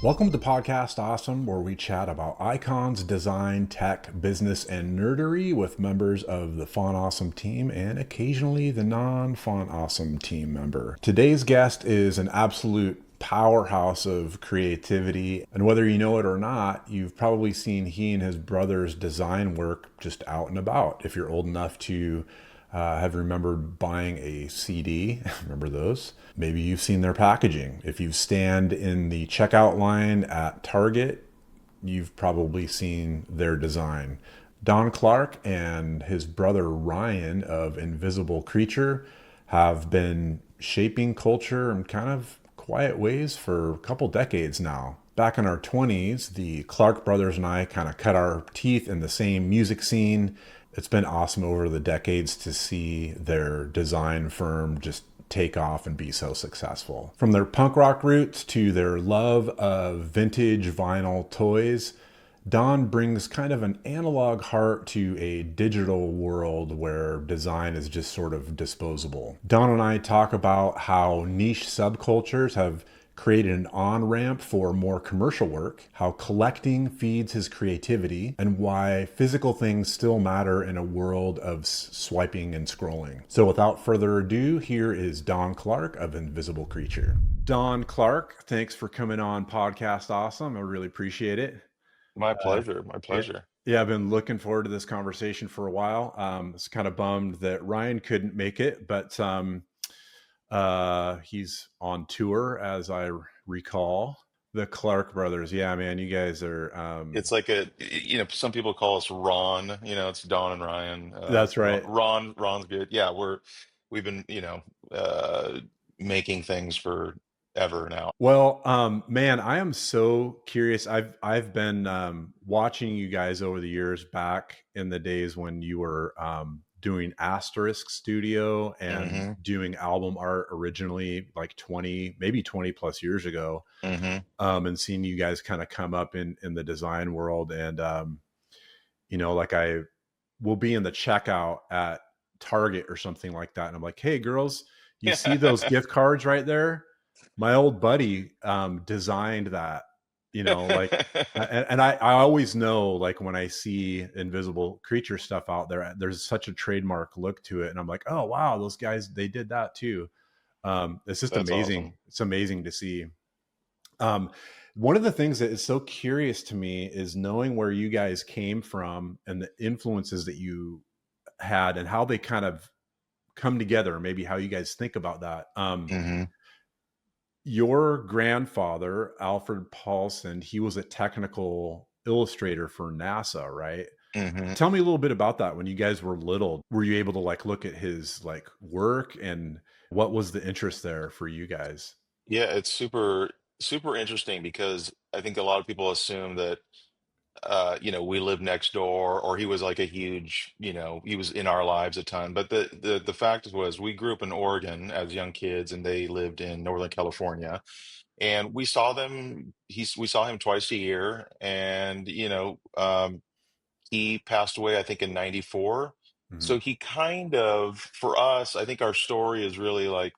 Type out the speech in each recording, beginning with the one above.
Welcome to Podcast Awesome, where we chat about icons, design, tech, business, and nerdery with members of the Font Awesome team and occasionally the non-Font Awesome team member. Today's guest is an absolute powerhouse of creativity, and whether you know it or not, you've probably seen he and his brother's design work just out and about. If you're old enough to have remembered buying a CD. Remember those? Maybe you've seen their packaging. If you stand in the checkout line at Target, you've probably seen their design. Don Clark and his brother Ryan of Invisible Creature have been shaping culture in kind of quiet ways for a couple decades now. Back in our 20s, the Clark brothers and I kind of cut our teeth in the same music scene. It's been awesome over the decades to see their design firm just take off and be so successful. From their punk rock roots to their love of vintage vinyl toys, Don brings kind of an analog heart to a digital world where design is just sort of disposable. Don and I talk about how niche subcultures have created an on-ramp for more commercial work, how collecting feeds his creativity, and why physical things still matter in a world of swiping and scrolling. So without further ado, here is Don Clark of Invisible Creature. Don Clark, thanks for coming on Podcast Awesome. I really appreciate it. My pleasure. My Yeah. pleasure. Yeah, I've been looking forward to this conversation for a while. It's kind of bummed that Ryan couldn't make it, but he's on tour, as I recall. The Clark brothers. Yeah, man, you guys are It's like some people call us Ron, it's Don and Ryan. that's right. Ron's good. Yeah, we've been, uh, making things for ever now. Well, man, I am so curious. I've been watching you guys over the years, back in the days when you were doing Asterisk Studio and Hmm. doing album art originally, like 20, maybe 20 plus years ago, Hmm. and seeing you guys kind of come up in the design world. And like I will be in the checkout at Target or something like that, and I'm like, "Hey, girls, you see those gift cards right there? My old buddy designed that." Like, and I always know, like, when I see Invisible Creature stuff out there, there's such a trademark look to it, and I'm like, "Oh wow, those guys, they did that too." It's just That's amazing. awesome. It's amazing to see. Um, One of the things that is so curious to me is knowing where you guys came from and the influences that you had and how they kind of come together, maybe how you guys think about that. Hmm. Your grandfather, Alfred Paulson, he was a technical illustrator for NASA, right? Hmm. Tell me a little bit about that. When you guys were little, were you able to like look at his like work, and what was the interest there for you guys? Yeah, it's super interesting because I think a lot of people assume that we lived next door, or he was like a huge, he was in our lives a ton. But the fact was, we grew up in Oregon as young kids, and they lived in Northern California, and we saw him twice a year, and he passed away, I think, in '94. Mhm. So he kind of, for us, I think our story is really like,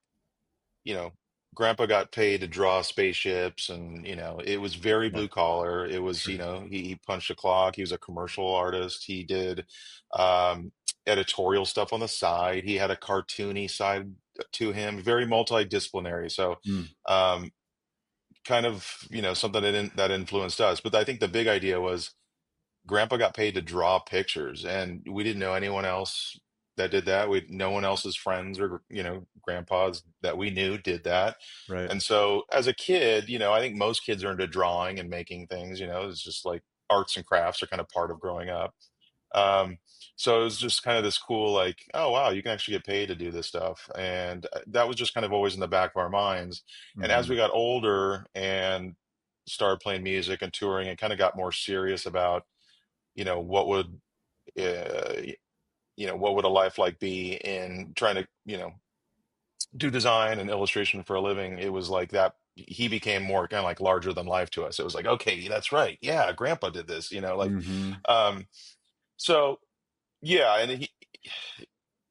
you know, grandpa got paid to draw spaceships, and it was very Yeah, blue collar. It was, sure. he punched a clock. He was a commercial artist. He did um editorial stuff on the side. He had a cartoony side to him, very multidisciplinary. So Mm, um kind of, something that influenced us. But I think the big idea was grandpa got paid to draw pictures, and we didn't know anyone else that did that. No one else's friends or, grandpas that we knew did that. right. And so as a kid, I think most kids are into drawing and making things. It's just like arts and crafts are kind of part of growing up. um so it was just kind of this cool, like, oh wow, you can actually get paid to do this stuff. And that was just kind of always in the back of our minds. And as we Mhm. got older and started playing music and touring, and kind of got more serious about, what would what would a life like be in trying to, do design and illustration for a living. It was like that he became more kind of like larger than life to us. It was like, okay, that's right, yeah, grandpa did this, like. Mhm. um so yeah, and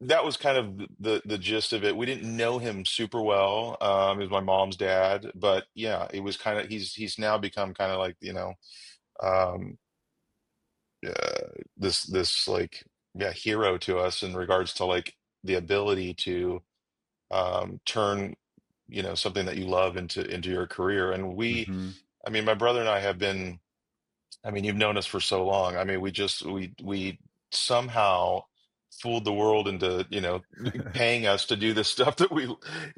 that was kind of the gist of it. We didn't know him super well. He was my mom's dad, but yeah, it was kind of he's now become kind of like, um, this like, yeah, hero to us in regards to like the ability to turn, something that you love into your career. And Hmm. I mean, my brother and I have been, I mean, you've known us for so long. I mean, we somehow fooled the world into, paying us to do this stuff that we,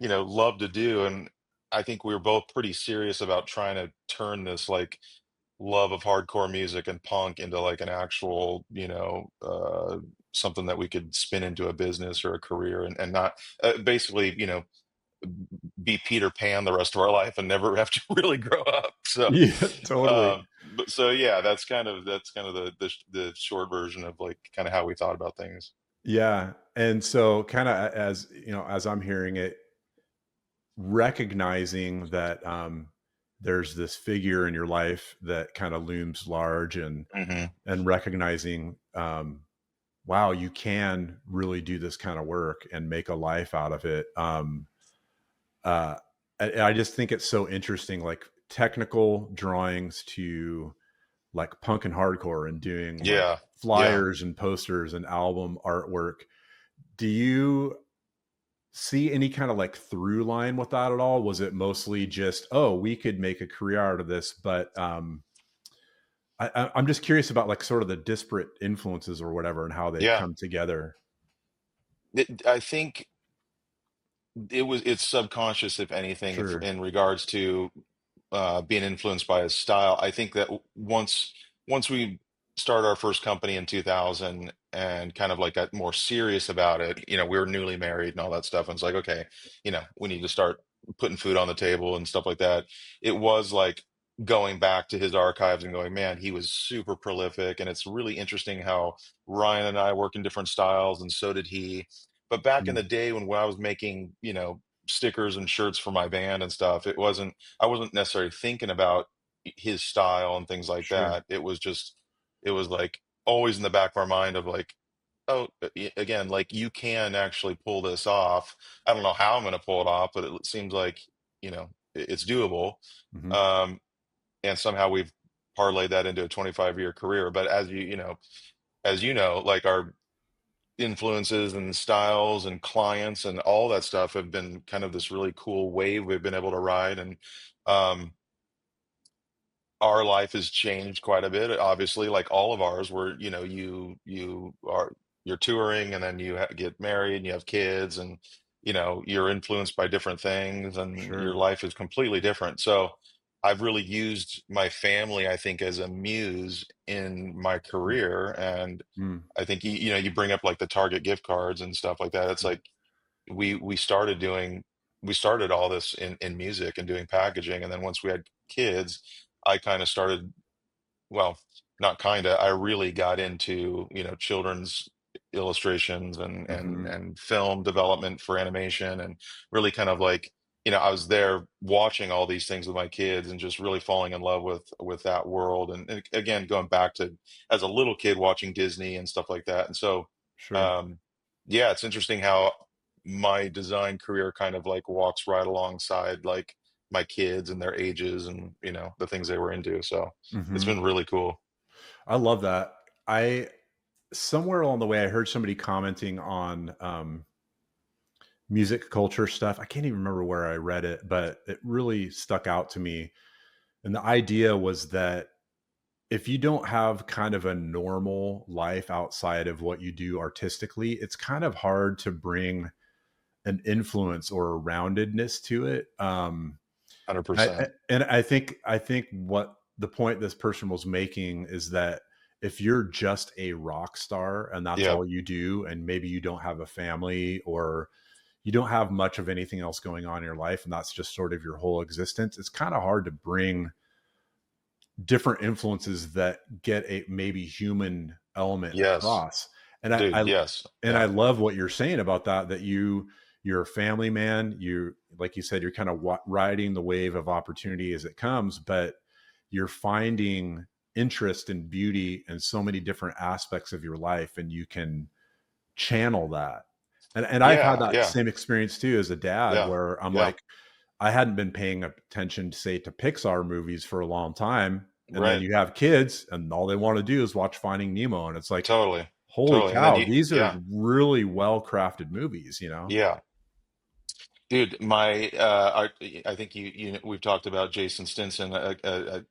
love to do. And I think we were both pretty serious about trying to turn this like love of hardcore music and punk into like an actual, something that we could spin into a business or a career, and not basically, be Peter Pan the rest of our life and never have to really grow up. So, Yeah, totally. but so yeah, that's kind of the short version of like kind of how we thought about things. Yeah. And so kind of as you know, as I'm hearing it, recognizing that there's this figure in your life that kind of looms large, Hmm. and recognizing wow, you can really do this kind of work and make a life out of it. Uh, I just think it's so interesting, like technical drawings to like punk and hardcore and doing like Yeah, yeah. flyers and posters and album artwork. Do you see any kind of like through line with that at all? Was it mostly just, oh, we could make a career out of this? But I'm just curious about like sort of the disparate influences or whatever and how they Yeah. come together. I think it's subconscious, if anything, if Sure. in regards to being influenced by his style. I think that once we started our first company in 2000 and kind of like got more serious about it, we were newly married and all that stuff. And it's like, okay, we need to start putting food on the table and stuff like that. It was like going back to his archives and going, man, he was super prolific. And it's really interesting how Ryan and I work in different styles, and so did he. But back in Mm, the day when I was making, stickers and shirts for my band and stuff, I wasn't necessarily thinking about his style and things like sure. that. It was like always in the back of our mind of like, oh, again, like you can actually pull this off. I don't know how I'm going to pull it off, but it seems like, it's doable. Hmm. Um, and somehow we've parlayed that into a 25-year career. But as you know, like our influences and styles and clients and all that stuff have been kind of this really cool wave we've been able to ride. And um our life has changed quite a bit, obviously, like all of ours, where you're touring, and then you get married and you have kids, and you're influenced by different things, and your Sure. life is completely different. So I've really used my family, I think, as a muse in my Mm, career. And mm, I think you bring up like the Target gift cards and stuff like that. It's mm. like we started doing we started all this in music and doing packaging, and then once we had kids, I kind of started, well, not kind of, I really got into, children's illustrations and Mhm. and film development for animation, and really kind of like, I was there watching all these things with my kids and just really falling in love with that world. And again, going back to as a little kid watching Disney and stuff like that. And so, Sure. um, yeah, it's interesting how my design career kind of like walks right alongside like my kids and their ages and the things they were into. So it's Mhm. been really cool. I love that. I somewhere along the way, I heard somebody commenting on music culture stuff. I can't even remember where I read it, but it really stuck out to me. And the idea was that if you don't have kind of a normal life outside of what you do artistically, it's kind of hard to bring an influence or a roundedness to it. I 100%. and I think what the point this person was making is that if you're just a rock star and that's Yep. all you do, and maybe you don't have a family or you don't have much of anything else going on in your life, and that's just sort of your whole existence, it's kind of hard to bring different influences that get a maybe human element Yes, across. And dude. Yes. I Yeah. love what you're saying about that, that you're a family man. You, like you said, you're kind of riding the wave of opportunity as it comes, but you're finding interest and beauty in so many different aspects of your life, and you can channel that. And I've had Yeah, that yeah, same experience too as a dad yeah, where I'm yeah. like, I hadn't been paying attention, say, to Pixar movies for a long time. And then Right. you have kids and all they want to do is watch Finding Nemo. And it's like, Totally. holy Totally. And then cow, you, these are yeah, really well crafted movies, you know? yeah. Dude, I think we've talked about Jason Stinson.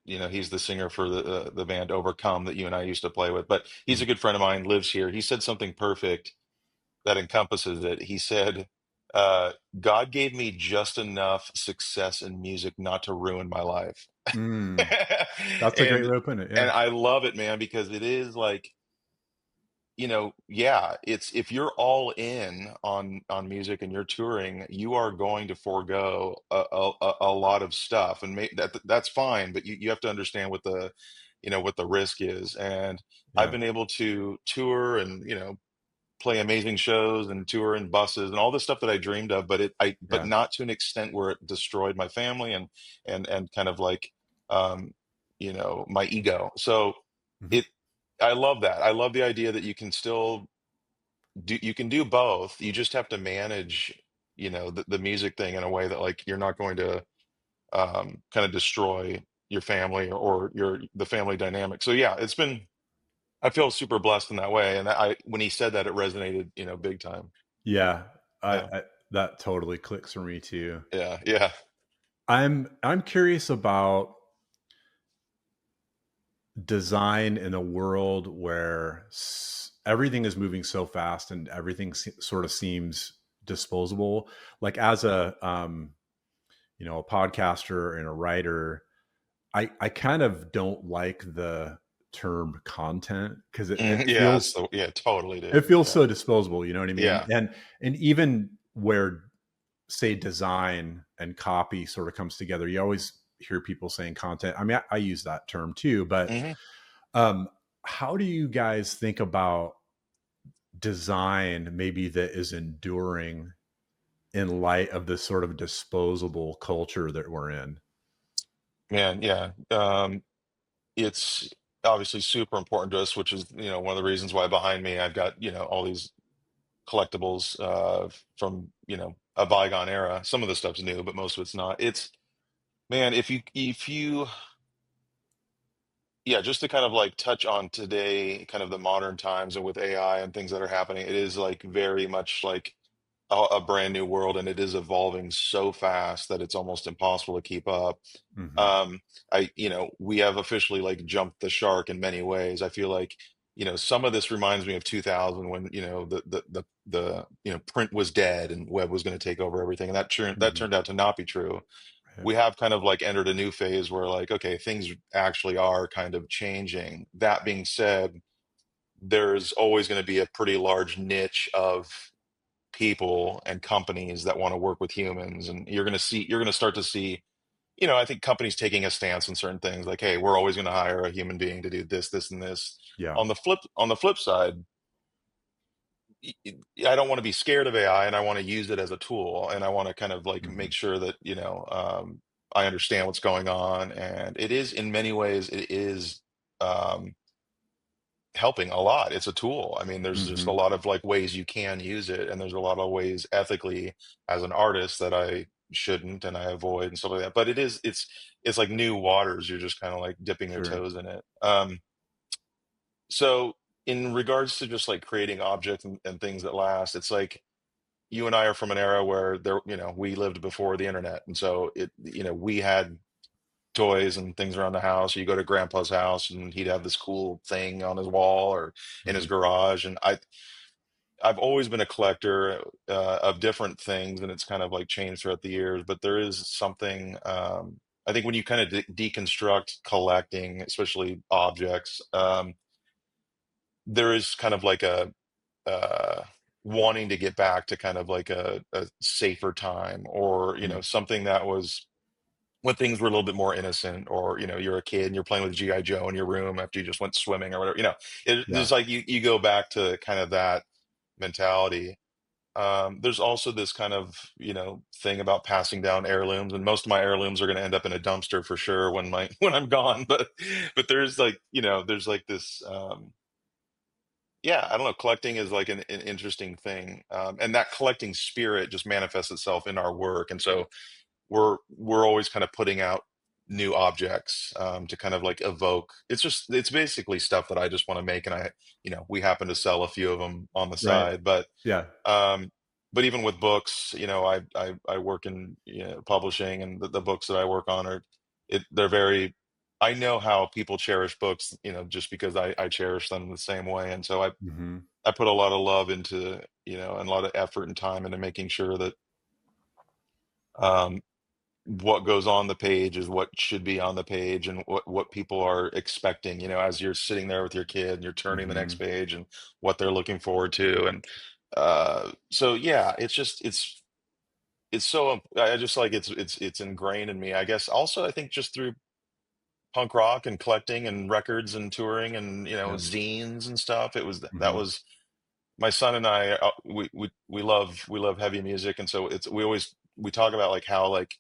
You know, he's the singer for the band Overcome that you and I used to play with. But he's a Mhm. good friend of mine, lives here. He said something perfect that encompasses it. He said, "God gave me just enough success in music not to ruin my life," Mm, that's a great and way to put it. and Yeah. I love it, man, because it is like, yeah, it's if you're all in on music and you're touring, you are going to forego a lot of stuff, and that's fine. But you have to understand what what the risk is. And I've Yeah. been able to tour and play amazing shows and tour in buses and all the stuff that I dreamed of, but Yeah. not to an extent where it destroyed my family and kind of like um, my ego. So Mhm. it I love that. I love the idea that you can do both. You just have to manage, the music thing in a way that like you're not going to kind of destroy your family or the family dynamic. So yeah, I feel super blessed in that way. And when he said that, it resonated, big time. Yeah. Yeah. I that totally clicks for me too. Yeah. Yeah. I'm curious about design in a world where everything is moving so fast and everything sort of seems disposable. Like as a podcaster and a writer, I kind of don't like the term content because Yeah. So yeah, totally, it dude. feels Yeah. so disposable, you know what I mean? Yeah. And even where, say, design and copy sort of comes together, you always hear people saying content. I mean, I use that term too, but Hmm. um, how do you guys think about design maybe that is enduring in light of this sort of disposable culture that we're in? Man. Yeah. It's obviously super important to us, which is, one of the reasons why behind me I've got, all these collectibles from, a bygone era. Some of the stuff's new, but most of it's not. It's Man, if you yeah, just to kind of like touch on today, kind of the modern times and with AI and things that are happening, it is like very much like a brand new world, and it is evolving so fast that it's almost impossible to keep up. Hmm. Um, we have officially like jumped the shark in many ways. I feel like, some of this reminds me of 2000 when, print was dead and web was going to take over everything. And that Hmm. turned out to not be true. Right. We have kind of like entered a new phase where like, okay, things actually are kind of changing. That being said, there's always going to be a pretty large niche of people and companies that want to work with humans, and you're going to start to see, I think companies taking a stance on certain things like, hey, we're always going to hire a human being to do this and this. Yeah. On the flip side, I don't want to be scared of AI, and I want to use it as a tool, and I want to kind of like Hmm. make sure that I understand what's going on, and it is in many ways it is um, helping a lot. It's a tool. I mean, there's just a Hmm. lot of like ways you can use it, and there's a lot of ways ethically as an artist that I shouldn't and I avoid and stuff like that. But it's like new waters. You're just kind of like dipping your Sure. toes in it. So in regards to just like creating objects and things that last, it's like you and I are from an era where we lived before the internet, and so we had toys and things around the house. You go to grandpa's house and he'd have this cool thing on his wall or in his Hmm. garage. And I've always been a collector of different things, and it's kind of like changed throughout the years. But there is something, I think when you kind of deconstruct collecting, especially objects, there is kind of like a uh, wanting to get back to kind of like a safer time, or something that was when things were a little bit more innocent, or you're a kid and you're playing with GI Joe in your room after you just went swimming or whatever. Yeah. There's like you go back to kind of that mentality. There's also this kind of thing about passing down heirlooms, and most of my heirlooms are going to end up in a dumpster for sure when when I'm gone. But there's like there's like this yeah, I don't know. Collecting is like an interesting thing, and that collecting spirit just manifests itself in our work. And so we're always kind of putting out new objects to kind of like evoke. It's basically stuff that I just want to make, and we happen to sell a few of them on the Right. side. But Yeah. um, but even with books, I work in publishing, and the books that I work on they're very. I know how people cherish books, just because I cherish them the same way, and so Hmm. I put a lot of love into, and a lot of effort and time into making sure that um, what goes on the page is what should be on the page, and what people are expecting, as you're sitting there with your kid and you're turning the next Hmm. page, and what they're looking forward to. And so yeah, it's so I just like it's ingrained in me, I guess. Also, I think just through punk rock and collecting and records and touring and Yeah. zines and stuff. That Hmm. was my son and I. We love heavy music, and so we talk about like how like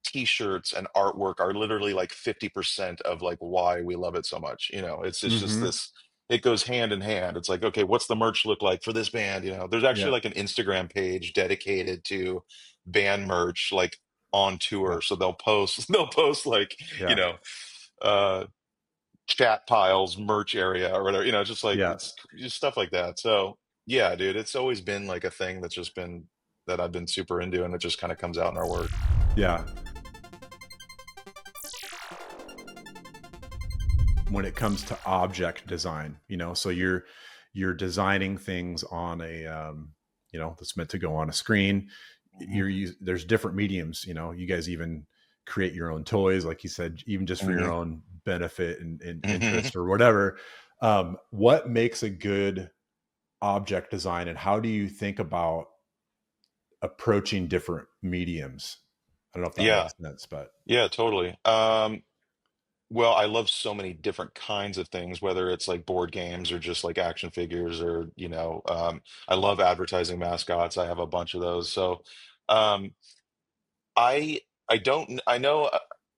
t-shirts and artwork are literally like 50% of like why we love it so much. It's just Hmm. this. It goes hand in hand. It's like, okay, what's the merch look like for this band? There's actually Yeah. like an Instagram page dedicated to band merch, like on Yeah. tour. So they'll post like, you Yeah. know uh chat piles, merch area or whatever. Just like Yeah. it's just stuff like that. So yeah, dude, it's always been like a thing that's just been that I've been super into, and it just kind of comes out in our work. Yeah. When it comes to object design, so you're designing things on a that's meant to go on a screen. Mhm. There's different mediums, you guys even create your own toys, like you said, even just for your Mhm. own benefit and Mhm. interest or whatever. What makes a good object design, and how do you think about approaching different mediums? I don't know if that Yeah. makes sense, but Yeah, totally. Well, I love so many different kinds of things, whether it's like board games or just like action figures, or I love advertising mascots. I have a bunch of those. So, um, I don't I know,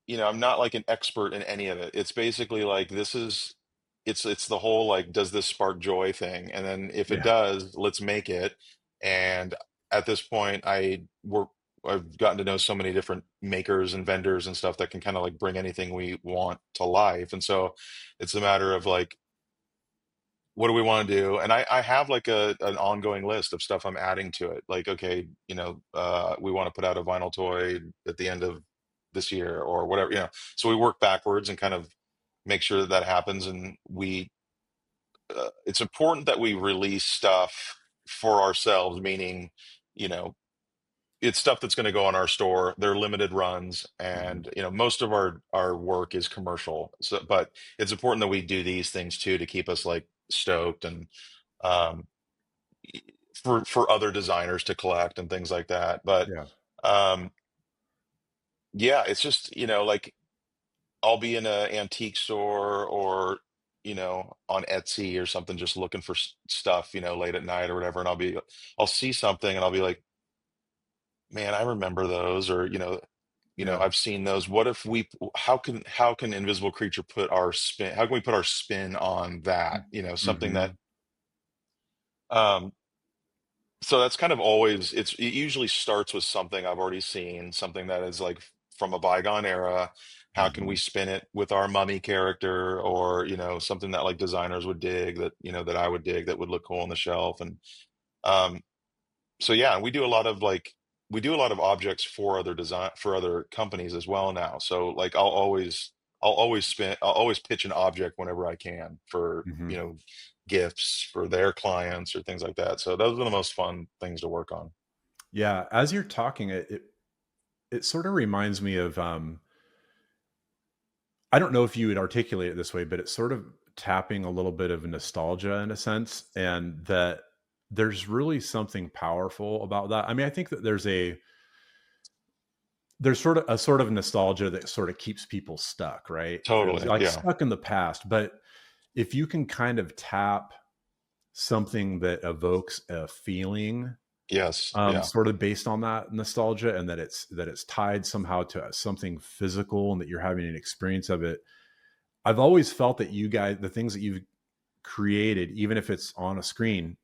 I'm not like an expert in any of it. It's basically like it's the whole like, does this spark joy thing? And then if it yeah. does, let's make it. And at this point, I've gotten to know so many different makers and vendors and stuff that can kind of like bring anything we want to life. And so it's a matter of like, what do we want to do? And I have like an ongoing list of stuff I'm adding to it. Like, okay, we want to put out a vinyl toy at the end of this year or whatever, So we work backwards and kind of make sure that that happens. And it's important that we release stuff for ourselves, meaning, you know, it's stuff that's going to go on our store. They're limited runs, Mhm. and most of our work is commercial. So, but it's important that we do these things too to keep us like stoked, and um, for other designers to collect and things like that. But Yeah. um, yeah, it's just like I'll be in an antique store or on Etsy or something, just looking for stuff late at night or whatever, and I'll see something and I'll be like, man, I remember those, or Yeah. I've seen those. What if how can Invisible Creature put our spin? How can we put our spin on that? Something that Mhm. um so that's kind of always it usually starts with something I've already seen, something that is like from a bygone era. How can we Mhm. spin it with our mummy character, or something that like designers would dig, that that I would dig, that would look cool on the shelf. And um so yeah, and we do a lot of objects for other companies as well now. So like I'll always pitch an object whenever I can for Mhm. gifts for their clients or things like that. So those are the most fun things to work on. Yeah, as you're talking, it sort of reminds me of, I don't know if you would articulate it this way, but it's sort of tapping a little bit of nostalgia in a sense, and that there's really something powerful about that. I mean, I think that there's sort of nostalgia that sort of keeps people stuck, right? There's Totally. like Yeah. stuck in the past, but if you can kind of tap something that evokes a feeling, Yes. Yeah. sort of based on that nostalgia, and that it's tied somehow to something physical, and that you're having an experience of it. I've always felt that you guys, the things that you've created, even if it's on a screen,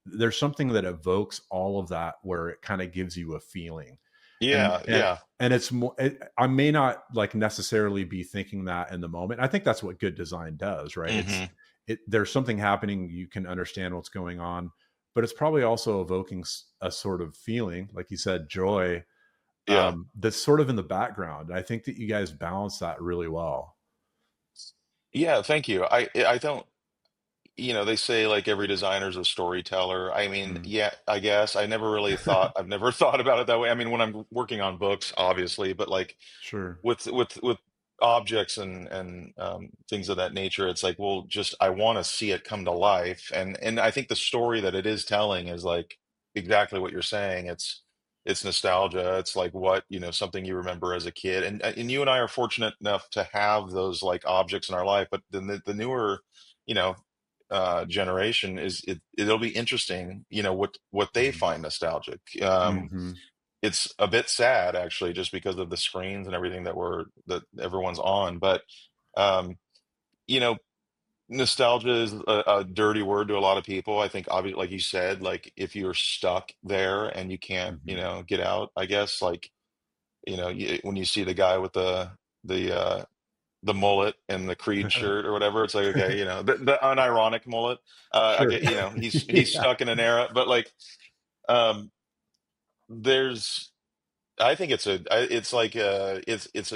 there's something that evokes all of that where it kind of gives you a feeling. and Yeah, and yeah. and it's more, I may not like necessarily be thinking that in the moment. I think that's what good design does, right? Hmm. There's something happening, you can understand what's going on, but it's probably also evoking a sort of feeling, like you said, joy, Yeah. that's sort of in the background. I think that you guys balance that really well. Yeah, thank you. I don't, they say like every designer's a storyteller. I mean, Mm. yeah, I guess I've never thought about it that way. I mean, when I'm working on books, obviously, but like Sure. with objects and things of that nature, it's like, well, just I want to see it come to life, and I think the story that it is telling is like exactly what you're saying. It's nostalgia. It's like what, something you remember as a kid, and you and I are fortunate enough to have those like objects in our life. But then the newer, you know, generation it'll be interesting, what they Mhm. find nostalgic. Mhm. It's a bit sad actually, just because of the screens and everything that everyone's on. But um, you know, nostalgia is a dirty word to a lot of people. I think obviously, like you said, like if you're stuck there and you can't, Mhm. get out, I guess like, when you see the guy with the uh the mullet and the Creed shirt or whatever, it's like, okay, the unironic mullet. I Sure. get, he's Yeah. stuck in an era, but like, um, there's I think it's like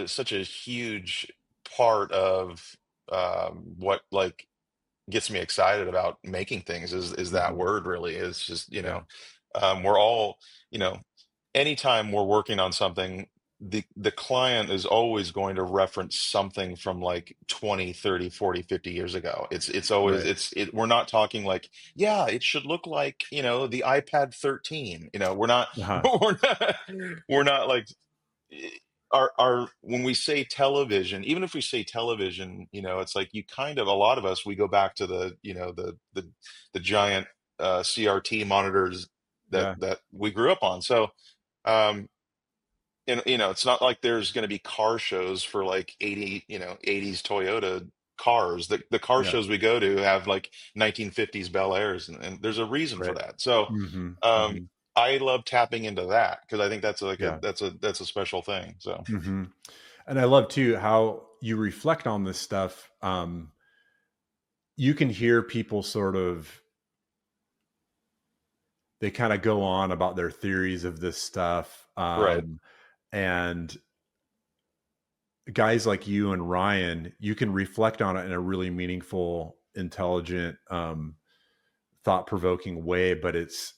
such a huge part of what like gets me excited about making things is that Mhm. word really is just, Yeah. we're all, you know, anytime we're working on something, the client is always going to reference something from like 20, 30, 40, 50 years ago. It's always Right. we're not talking like, yeah, it should look like, the iPad 13. We're not Uh-huh. we're not like our when we say television, even if we say television, it's like you kind of a lot of us we go back to the giant CRT monitors that Yeah. that we grew up on. So um and it's not like there's going to be car shows for like 80s Toyota cars. The car Yeah. shows we go to have like 1950s Bel Airs, and there's a reason for Right. that. So Mhm. um Mhm. I love tapping into that because I think that's like a Yeah. that's a special thing. So Mhm. And I love too how you reflect on this stuff. You can hear people sort of, they kind of go on about their theories of this stuff. right. And guys like you and Ryan, you can reflect on it in a really meaningful, intelligent, thought provoking way, but it's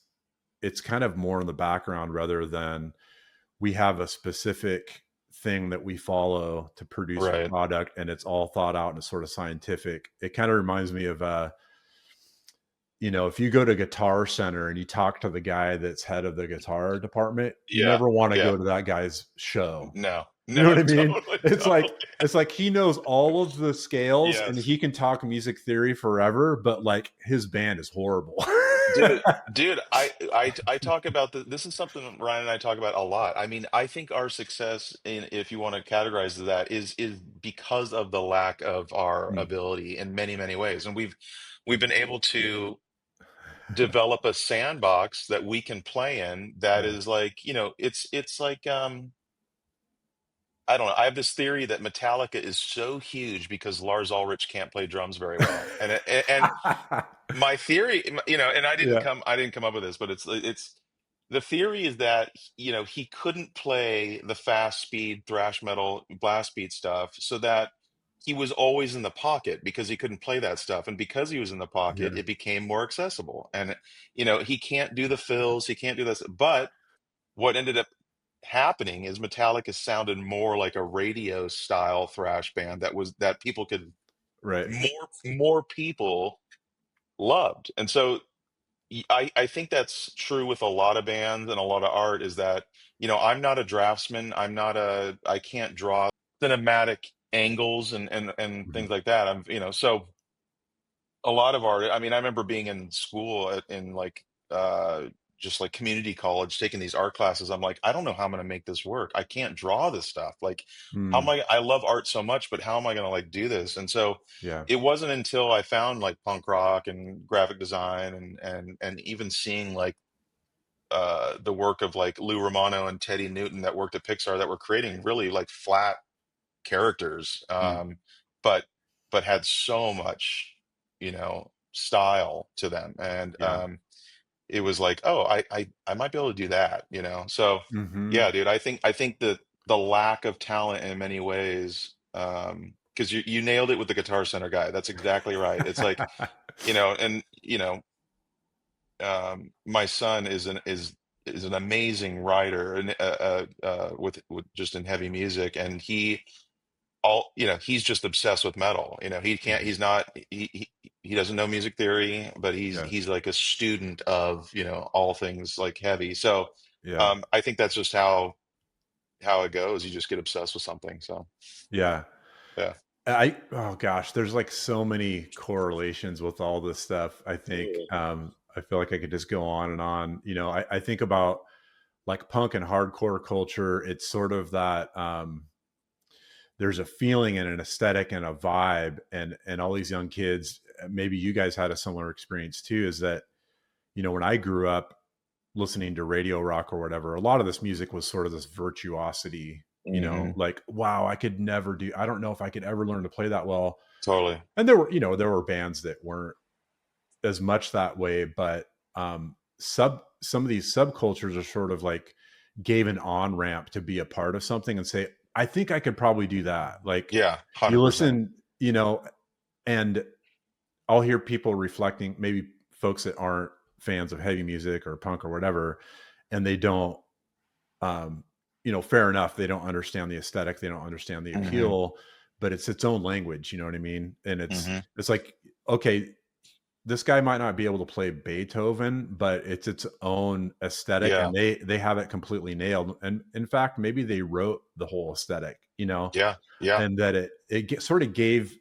kind of more in the background rather than we have a specific thing that we follow to produce a Right. product, and it's all thought out and it's sort of scientific. It kind of reminds me of if you go to Guitar Center and you talk to the guy that's head of the guitar department, you Yeah. never want to Yeah. go to that guy's show. No. You know what No, I mean? totally, It's like totally. it's like he knows all of the scales and Yes. he can talk music theory forever, but like his band is horrible. Dude, dude, I talk about this is something Ryan and I talk about a lot. I mean, I think our success in, if you want to categorize that, is because of the lack of our Mm, ability in many, many ways. And we've been able to develop a sandbox that we can play in that yeah. is like, it's like I don't know. I have this theory that Metallica is so huge because Lars Ulrich can't play drums very well. And my theory, and Yeah. I didn't come up with this, but it's the theory is that, he couldn't play the fast speed thrash metal blast beat stuff, so that he was always in the pocket because he couldn't play that stuff. And because he was in the pocket, Yeah. it became more accessible. And, he can't do the fills, he can't do this. But what ended up happening is Metallica sounded more like a radio style thrash band that people could Right. more people loved. And so I think that's true with a lot of bands and a lot of art is that, I'm not a draftsman. I can't draw cinematic angles and Mhm. things like that. So a lot of art, I mean, I remember being in school in like just like community college, taking these art classes. I'm like, I don't know how I'm going to make this work. I can't draw this stuff. Like, how am Mm, I love art so much, but how am I going to like do this? And so yeah. it wasn't until I found like punk rock and graphic design and even seeing like the work of like Lou Romano and Teddy Newton that worked at Pixar that were creating really like flat characters, Mm, but had so much, style to them. And yeah. it was like, oh, I might be able to do that, you know. So Hmm. yeah, dude, I think that the lack of talent in many ways, because you nailed it with the Guitar Center guy. That's exactly right. It's like, and my son is an amazing writer and with just in heavy music, and he's just obsessed with metal. He can't, Mhm. he's not, he doesn't know music theory, but he's Yeah. he's like a student of, all things like heavy. So Yeah. I think that's just how it goes. You just get obsessed with something. So Yeah. yeah. Oh gosh, there's like so many correlations with all this stuff. I think I feel like I could just go on and on. I think about like punk and hardcore culture. It's sort of that there's a feeling and an aesthetic and a vibe, and all these young kids, maybe you guys had a similar experience too, is that, when I grew up listening to radio rock or whatever, a lot of this music was sort of this virtuosity, Hmm. like, wow, I don't know if I could ever learn to play that well. Totally. And there were bands that weren't as much that way, but some of these subcultures are sort of like gave an on ramp to be a part of something and say, I think I could probably do that. Like, Yeah, you 100%. listen, and I'll hear people reflecting, maybe folks that aren't fans of heavy music or punk or whatever, and they don't, um, fair enough. They don't understand the aesthetic. They don't understand the Hmm. appeal, but it's its own language. You know what I mean? And Hmm. it's like, okay, this guy might not be able to play Beethoven, but it's its own aesthetic, Yeah. and they have it completely nailed. And in fact, maybe they wrote the whole aesthetic, Yeah. Yeah. and that sort of gave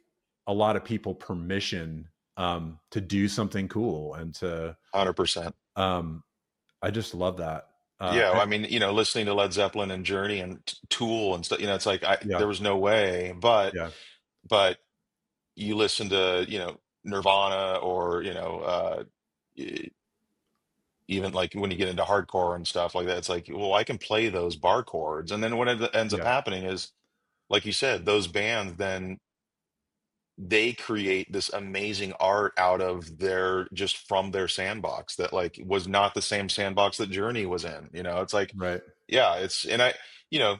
a lot of people permission to do something cool and to. 100%. Um, I just love that. Yeah, I mean, listening to Led Zeppelin and Journey and Tool and stuff, it's like Yeah, there was no way, but yeah, but you listen to, Nirvana or, e- even like when you get into hardcore and stuff like that, it's like, well, I can play those bar chords. And then what ends up yeah, happening is, like you said, those bands then they create this amazing art out of just from their sandbox that like was not the same sandbox that Journey was in. It's like, right. yeah, and you know,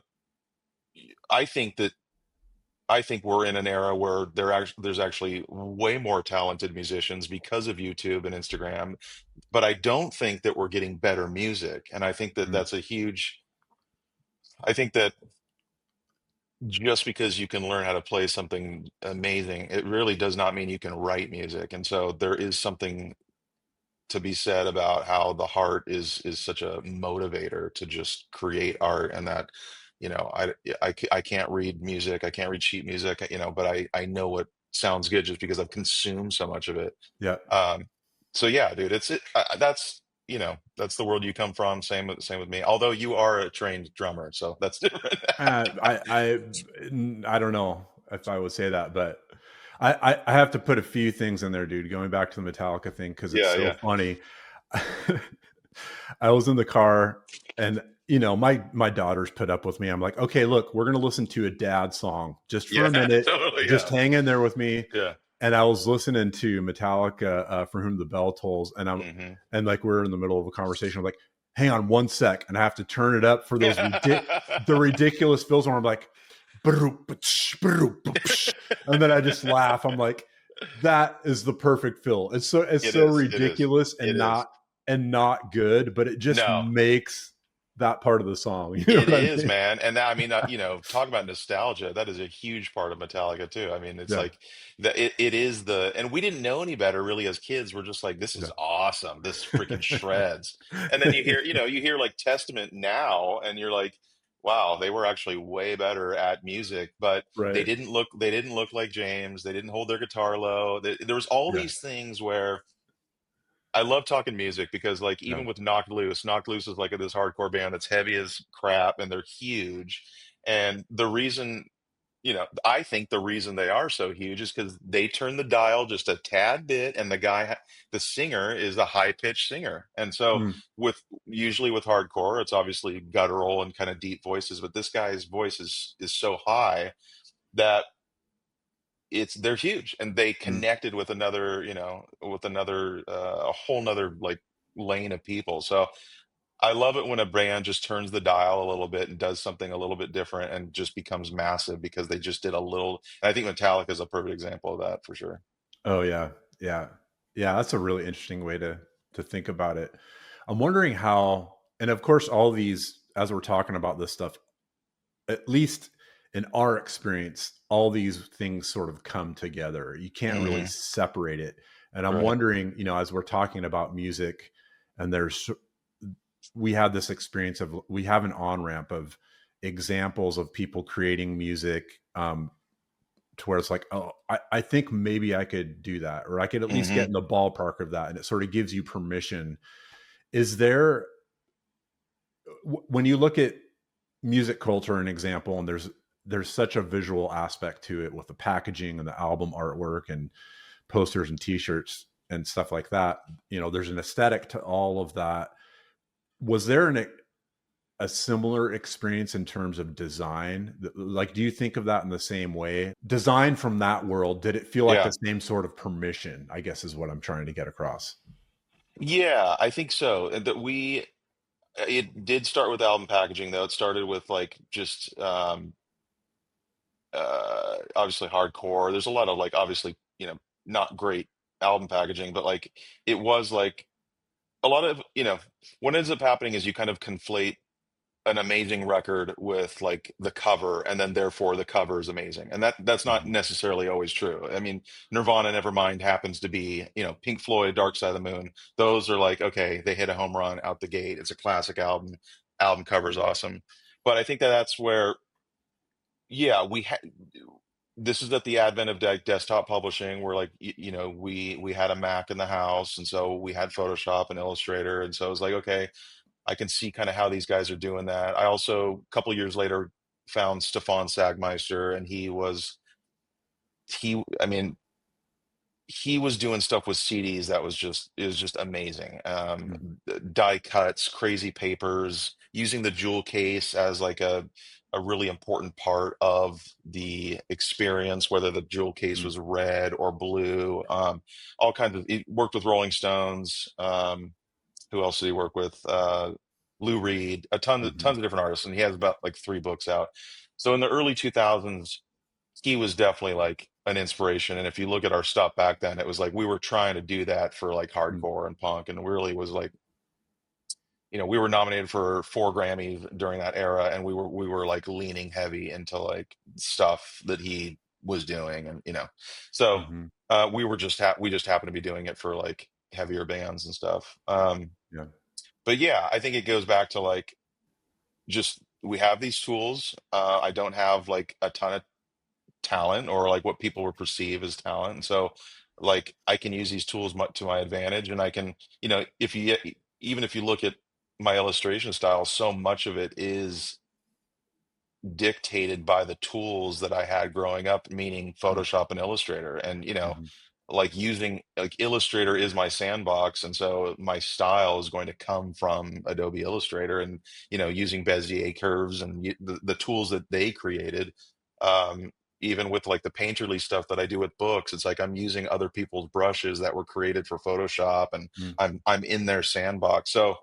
I think that I think we're in an era where there's actually way more talented musicians because of YouTube and Instagram, but I don't think that we're getting better music. And I think that Mm, that's I think that just because you can learn how to play something amazing, it really does not mean you can write music. And so there is something to be said about how the heart is such a motivator to just create art, and that I can't read music, I can't read sheet music, but I know what sounds good just because I've consumed so much of it. yeah. Um so yeah, dude, that's the world you come from. Same with me, although you are a trained drummer, so that's different. I don't know if I would say that, but I have to put a few things in there, dude. Going back to the Metallica thing because it's Yeah, so yeah. funny. I was in the car, and my daughters put up with me. I'm like, okay, look, we're gonna listen to a dad song just for Yeah. a minute. Totally. Just Yeah. hang in there with me. Yeah. And I was listening to Metallica, "For Whom the Bell Tolls," Hmm. and like we're in the middle of a conversation. I'm like, "Hang on one sec," and I have to turn it up for the ridiculous fills where I'm like, "Broop, psh, broop, psh," and then I just laugh. I'm like, "That is the perfect fill." It's It so is. It is. ridiculous It and is. not good, but it just No. makes that part of the song. You know It what I is, mean? man. And I mean, talk about nostalgia. That is a huge part of Metallica too. I mean, it's Yeah, like it is and we didn't know any better really as kids. We're just like, this yeah, is awesome. This freaking shreds. And then you hear like Testament now, and you're like, wow, they were actually way better at music, but right. they didn't look like James. They didn't hold their guitar low. There was all Yeah, these things where I love talking music because like Yeah. even with Knocked Loose is like this hardcore band that's heavy as crap and they're huge. And the reason, I think the reason they are so huge is because they turn the dial just a tad bit, and the singer is a high pitched singer. And so Mm. usually with hardcore, it's obviously guttural and kind of deep voices, but this guy's voice is so high that they're huge, and they Mm. connected with another, a whole nother like lane of people. So I love it when a band just turns the dial a little bit and does something a little bit different and just becomes massive because they just did a little. And I think Metallica is a perfect example of that for sure. Oh yeah. Yeah. Yeah, that's a really interesting way to think about it. I'm wondering how, and of course all these, as we're talking about this stuff, at least in our experience, all these things sort of come together. You can't really Hmm. separate it. And I'm Right. wondering, as we're talking about music, and we have this experience of, we have an on ramp of examples of people creating music, to where it's like, oh, I think maybe I could do that, or I could at least get Hmm. in the ballpark of that. And it sort of gives you permission. Is there, when you look at music culture, an example, and there's such a visual aspect to it with the packaging and the album artwork and posters and t-shirts and stuff like that, there's an aesthetic to all of that. Was there a similar experience in terms of design? Like, do you think of that in the same way? Design from that world, did it feel like the Yeah. same sort of permission, I guess, is what I'm trying to get across. Yeah, I think so. And that it did start with album packaging, though. It started with like just obviously hardcore. There's a lot of like obviously, not great album packaging, but like it was like a lot of, what ends up happening is you kind of conflate an amazing record with like the cover, and then therefore the cover is amazing, and that's not Mhm. necessarily always true. I mean, Nirvana Nevermind happens to be, Pink Floyd Dark Side of the Moon, those are like, okay, they hit a home run out the gate, it's a classic album cover is awesome. But I think that's where, yeah, this is at the advent of desktop publishing, where like we had a Mac in the house, and so we had Photoshop and Illustrator, and so it was like, okay, I can see kind of how these guys are doing that. I also, a couple years later, found Stefan Sagmeister, and I mean, he was doing stuff with CDs that was just amazing. Mhm. Die cuts, crazy papers, using the jewel case as like a really important part of the experience, whether the jewel case Mhm. was red or blue. All kinds of. He worked with Rolling Stones. Who else did he work with? Lou Reed, Mhm. tons of different artists, and he has about like 3 books out. So in the early 2000s, he was definitely like an inspiration. And if you look at our stuff back then, it was like we were trying to do that for like Mhm. hardcore and punk, and really was like, we were nominated for 4 Grammys during that era, and we were like leaning heavy into like stuff that he was doing, and so Mhm. we just happened to be doing it for like heavier bands and stuff. Yeah. But yeah, I think it goes back to like just we have these tools. I don't have like a ton of talent or like what people would perceive as talent. And so like I can use these tools to my advantage, and I can, if you even if you look at my illustration style, so much of it is dictated by the tools that I had growing up, meaning Mhm. Photoshop and Illustrator. And, Mhm. like using like Illustrator is my sandbox. And so my style is going to come from Adobe Illustrator, and, using Bezier curves and the tools that they created. Um, Even with like the painterly stuff that I do with books, it's like I'm using other people's brushes that were created for Photoshop, and Mhm. I'm in their sandbox. So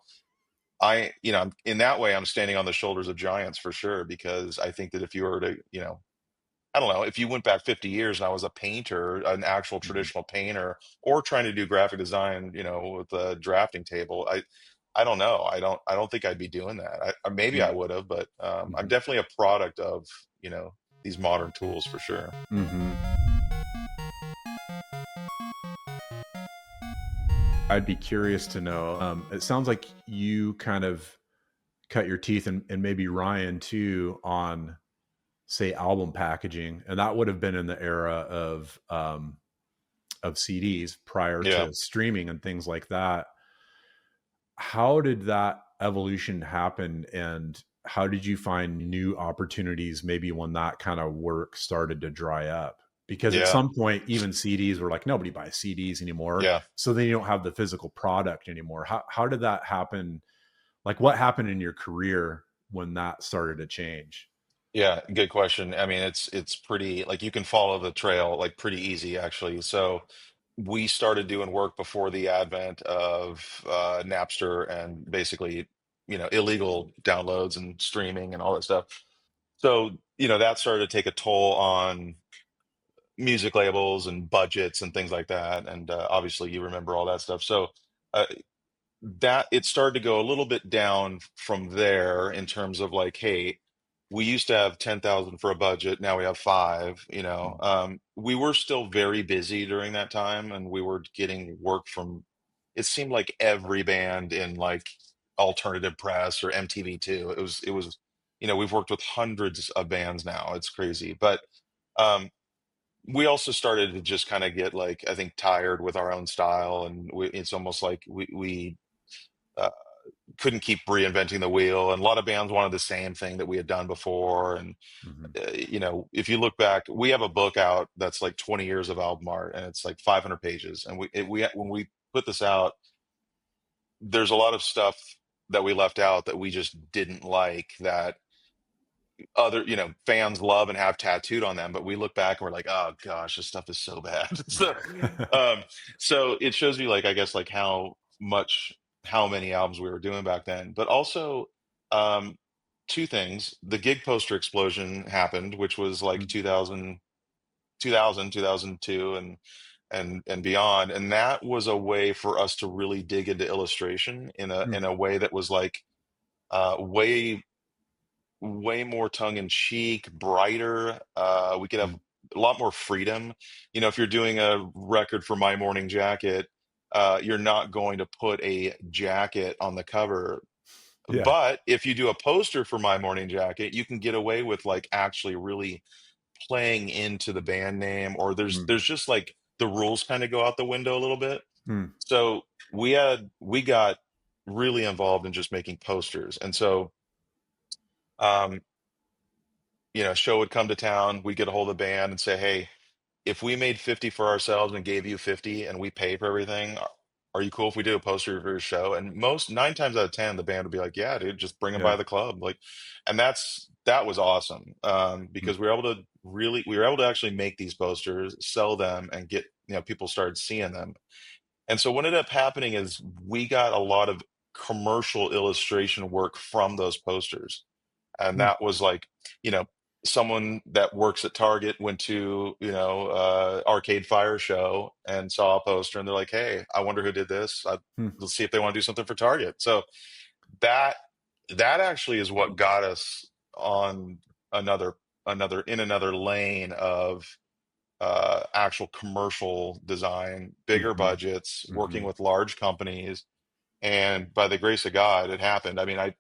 in that way, I'm standing on the shoulders of giants for sure, because I think that if you were to, I don't know, if you went back 50 years and I was a painter, an actual Mhm. traditional painter, or trying to do graphic design, with a drafting table, I don't know. I don't think I'd be doing that. Maybe I Mhm. would have, but I'm Mhm. definitely a product of, these modern tools for sure. Mhm. I'd be curious to know. It sounds like you kind of cut your teeth, and maybe Ryan too, on, say, album packaging, and that would have been in the era of of CDs prior Yeah. to streaming and things like that. How did that evolution happen, and how did you find new opportunities maybe when that kind of work started to dry up? Because at Yeah. some point, even CDs were like, nobody buys CDs anymore. Yeah. So then you don't have the physical product anymore. How did that happen? Like, what happened in your career when that started to change? Yeah, good question. I mean, it's pretty like you can follow the trail like pretty easy actually. So we started doing work before the advent of Napster and basically, illegal downloads and streaming and all that stuff. So, that started to take a toll on music labels and budgets and things like that. And obviously, you remember all that stuff. So, uh, that it started to go a little bit down from there in terms of like, hey, we used to have 10,000 for a budget, now we have five, Mm, we were still very busy during that time and we were getting work from it seemed like every band in like alternative press or MTV too. It was we've worked with hundreds of bands now. It's crazy. But um we also started to just kind of get like I think tired with our own style and it's almost like we uh, couldn't keep reinventing the wheel, and a lot of bands wanted the same thing that we had done before. And mhm. if you look back, we have a book out that's like 20 years of album art, and it's like 500 pages. And we when we put this out, there's a lot of stuff that we left out that we just didn't like that other fans love and have tattooed on them, but we look back and we're like, oh gosh, this stuff is so bad. Um so it shows you like I guess like how many albums we were doing back then. But also um two things: the gig poster explosion happened, which was like Mm, 2002 and beyond, and that was a way for us to really dig into illustration in a mm, in a way that was like way more tongue in cheek, brighter. We could have mm. a lot more freedom. If you're doing a record for My Morning Jacket, you're not going to put a jacket on the cover. Yeah. But if you do a poster for My Morning Jacket, you can get away with like actually really playing into the band name, or there's Mm, there's just like the rules kind of go out the window a little bit. mm, So we got really involved in just making posters. And so um show would come to town, we'd get a hold of the band and say, hey, if we made 50 for ourselves and gave you 50 and we pay for everything, are you cool if we do a poster for your show? And most 9 times out of 10, the band would be like, yeah, dude, just bring them by yeah. the club. Like, and that was awesome. Mm, Because we were able to actually make these posters, sell them and get, people started seeing them. And so what ended up happening is we got a lot of commercial illustration work from those posters. And mm. that was like you know someone that works at Target went to Arcade Fire show and saw a poster and they're like, hey, I wonder who did this. Hmm. Let's see if they want to do something for Target. So that that actually is what got us on another another lane of actual commercial design, bigger Mhm. budgets, working Mhm. with large companies. And by the grace of God, it happened. I mean,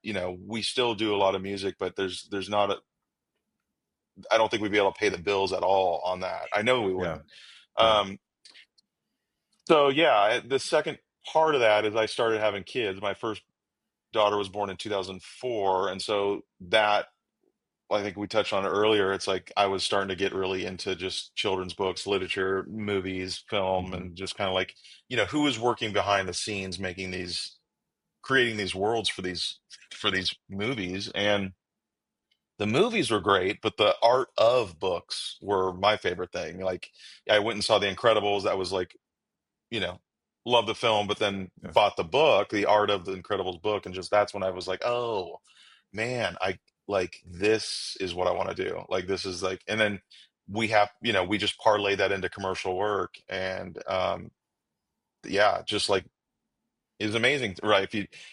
we still do a lot of music, but there's not I don't think we'd be able to pay the bills at all on that. I know we Yeah. wouldn't. Yeah. Um, so yeah, the second part of that is I started having kids. My first daughter was born in 2004, and so that I think we touched on it earlier. It's like I was starting to get really into just children's books, literature, movies, film, Mhm. and just kind of like, who is working behind the scenes, creating these worlds for these movies. And the movies were great, but the art of books were my favorite thing. Like I went and saw The Incredibles. That was like, you know, loved the film, but then Yeah. bought the book, the art of the Incredibles book, and just that's when I was like, oh man, I like this is what I want to do. Like this is like, and then we just parlay that into commercial work, and yeah, just like is amazing, right?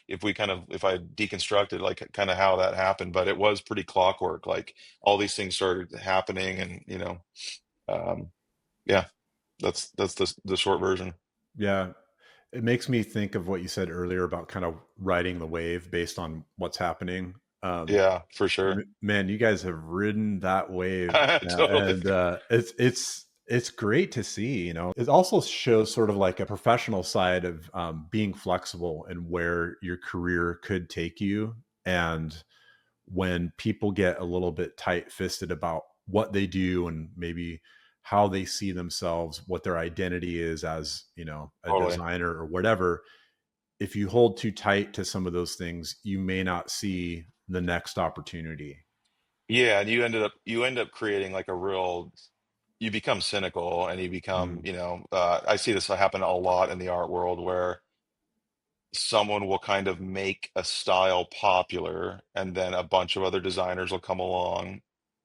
If I deconstructed like kind of how that happened, but it was pretty clockwork. Like all these things started happening, and um, yeah, that's the short version. Yeah. It makes me think of what you said earlier about kind of riding the wave based on what's happening. Yeah, for sure. Man, you guys have ridden that wave, yeah, Totally. and it's It's great to see, It also shows sort of like a professional side of, being flexible and where your career could take you, and when people get a little bit tight-fisted about what they do and maybe how they see themselves, what their identity is as, a Totally. designer or whatever, if you hold too tight to some of those things, you may not see the next opportunity. Yeah, and you end up creating like a real, you become cynical and you become, Mm, I see this happen a lot in the art world where someone will kind of make a style popular and then a bunch of other designers will come along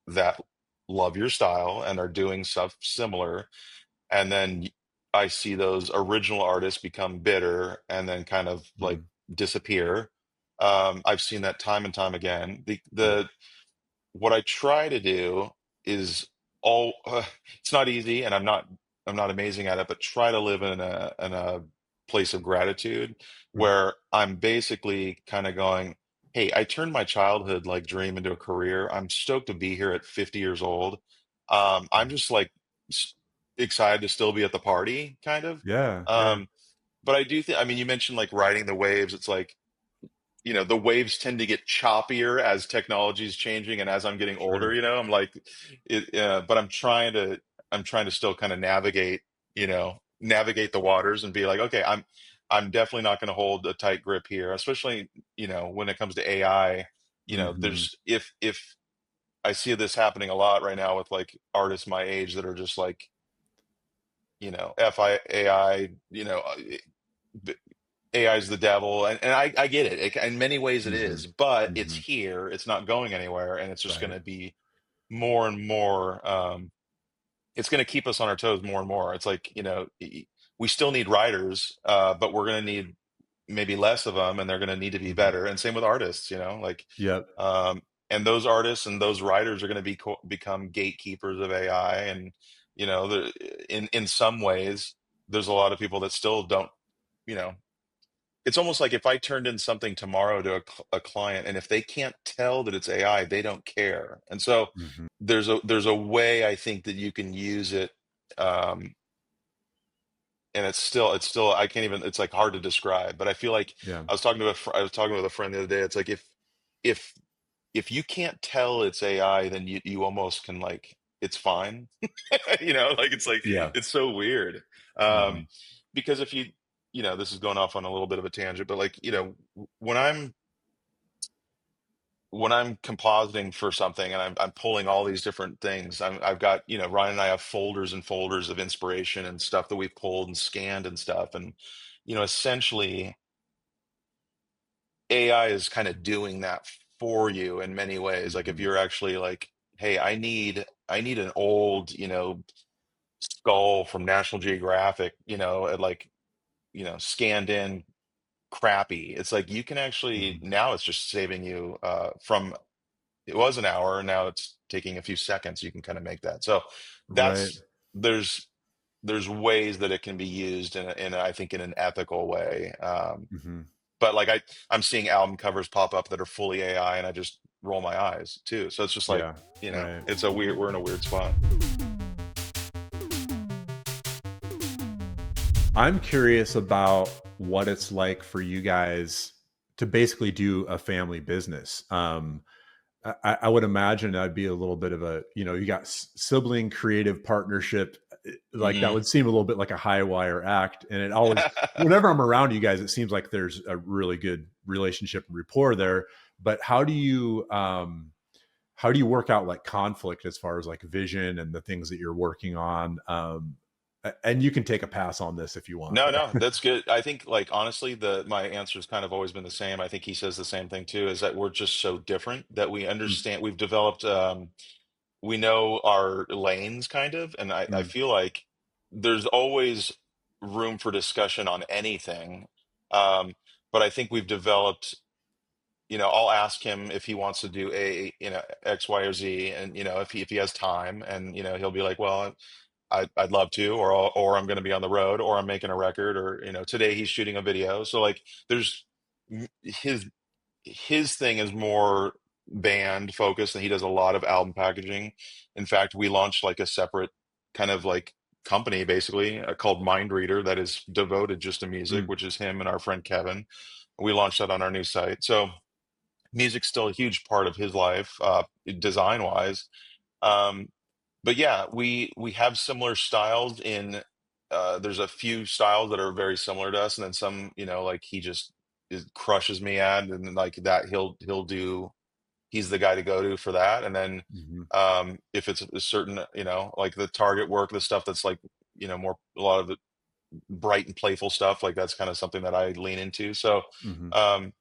that love your style and are doing stuff similar, and then I see those original artists become bitter and then kind of like mm, disappear. I've seen that time and time again. yeah. The What I try to do is all it's not easy and I'm not amazing at it, but try to live in a place of gratitude Mhm, where I'm basically kind of going, hey, I turned my childhood like dream into a career. I'm stoked to be here at 50 years old. I'm mm. just like s- excited to still be at the party, kind of. Yeah, yeah. Um, but I do think, I mean, you mentioned like riding the waves. It's like, the waves tend to get choppier as technology is changing and as I'm getting older, Sure. I'm like but I'm trying to still kind of navigate the waters and be like, okay, I'm definitely not going to hold a tight grip here, especially, when it comes to AI. Mhm. There's if I see this happening a lot right now with like artists my age that are just like, FI AI, AI is the devil, and I get it. In many ways, it is, Mhm. but it's Mhm. here. It's not going anywhere, and it's just going Right. to be more and more. It's going to keep us on our toes more and more. It's like, we still need writers, but we're going to need maybe less of them, and they're going to need to be Mhm. better. And same with artists, like, Yep. um, and those artists and those writers are going to become gatekeepers of AI, and in some ways, there's a lot of people that still don't. You know, it's almost like if I turned in something tomorrow to a client, and if they can't tell that it's AI, they don't care. And so Mhm. there's a way I think that you can use it, um, and it's still I can't even. It's like hard to describe. But I feel like Yeah. I was talking with a friend the other day. It's like if if you can't tell it's AI, then you almost can like it's fine. Like Yeah. it's so weird. Um, Mhm. because if this is going off on a little bit of a tangent, but like, when I'm compositing for something and I'm pulling all these different things, I've got, Ryan and I have folders and folders of inspiration and stuff that we've pulled and scanned and stuff. And, essentially AI is kind of doing that for you in many ways. Like if Mhm. you're actually like, hey, I need an old, skull from National Geographic, at like, scanned in crappy. It's like you can actually Mhm. now it's just saving you from it was an hour, and now it's taking a few seconds. You can kind of make that. So Right. that's there's ways that it can be used I think in an ethical way. Mhm. But like I'm seeing album covers pop up that are fully AI, and I just roll my eyes too. So it's just like, Yeah. Right. we're in a weird spot. I'm curious about what it's like for you guys to basically do a family business. I would imagine that'd be a little bit of a, you got sibling creative partnership. Like that Hmm. would seem a little bit like a high wire act. And it always, whenever I'm around you guys, it seems like there's a really good relationship and rapport there. But how do you work out like conflict as far as like vision and the things that you're working on? And you can take a pass on this if you want. No, no, that's good. I think, like, honestly, the my answer's kind of always been the same. I think he says the same thing too, is that we're just so different that we Mm, understand. We've developed, we know our lanes kind of, and I mm, feel like there's always room for discussion on anything. Um, but I think we've developed, I'll ask him if he wants to do X, Y, or Z, and if he has time, and he'll be like, well, I'd love to, or I'm going to be on the road, or I'm making a record, or today he's shooting a video. So like, there's his thing is more band focused, and he does a lot of album packaging. In fact, we launched like a separate. kind of like company basically called Mind Reader that is devoted just to music, Mm, which is him and our friend Kevin. We launched that on our new site. So music's still a huge part of his life, design wise. Um, but yeah, we have similar styles in there's a few styles that are very similar to us, and then some, like he just crushes me at, and then like that he'll do, he's the guy to go to for that. And then mhm, if it's a certain, like the target work, the stuff that's like, more a lot of the bright and playful stuff, like that's kind of something that I lean into. So mhm, um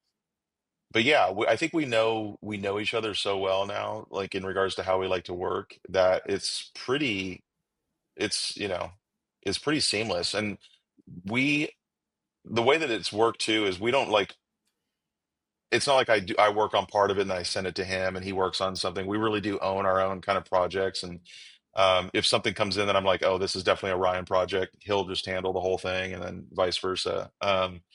but yeah, I think we know each other so well now, like in regards to how we like to work, that it's it's pretty seamless. And we the way that it's worked too is we don't like, it's not like I work on part of it and I send it to him and he works on something. We really do own our own kind of projects. And if something comes in that I'm like, oh, this is definitely a Ryan project, he'll just handle the whole thing, and then vice versa.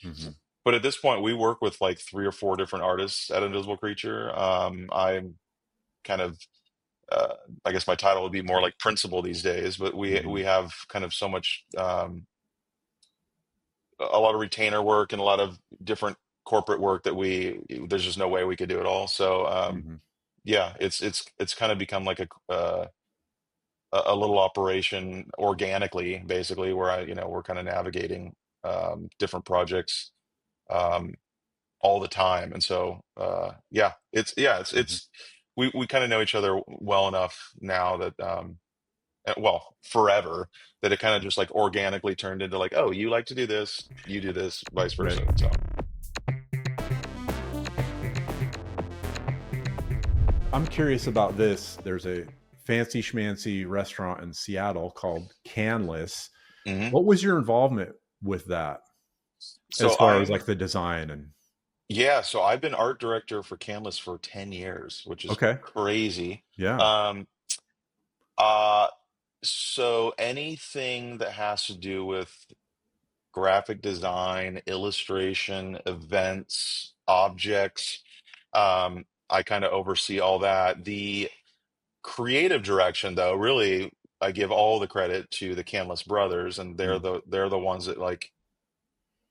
mhm. But at this point, we work with like three or four different artists at Invisible Creature. I'm kind of, uh, I guess my title would be more like principal these days, but we Mhm. have kind of so much, a lot of retainer work and a lot of different corporate work that there's just no way we could do it all. So Mhm. yeah, it's kind of become like a little operation organically, basically, where we're kind of navigating different projects. Um, all the time. And so Mhm. it's we kind of know each other well enough now that well, forever, that it kind of just like organically turned into like, oh, you like to do this, you do this, vice Right. versa. So I'm curious about this. There's a fancy schmancy restaurant in Seattle called Canlis. mhm. What was your involvement with that as so far as I'm like the design and yeah, so I've been art director for Canlis for 10 years, which is okay. crazy. Yeah. Um uh so anything that has to do with graphic design, illustration, events, objects. I kind of oversee all that. The creative direction, though, really, I give all the credit to the Canlis brothers, and they're Mm, the ones that like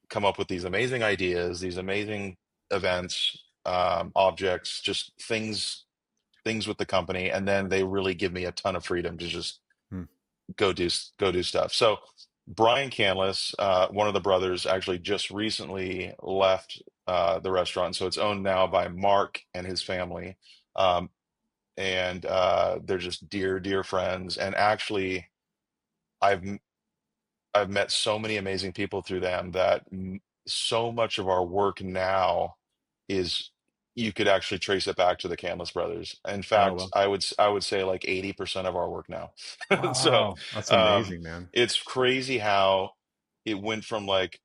come up with these amazing ideas, these amazing events, objects, just things with the company, and then they really give me a ton of freedom to just mm, go do stuff. So Brian Canlis, one of the brothers, actually just recently left the restaurant, so it's owned now by Mark and his family, um, and they're just dear, dear friends. And actually, I've I've met so many amazing people through them that so much of our work now is, you could actually trace it back to the Canlis brothers. In oh fact, well. I would say like 80% of our work now. So Wow. That's um, amazing, man. it's crazy how it went from like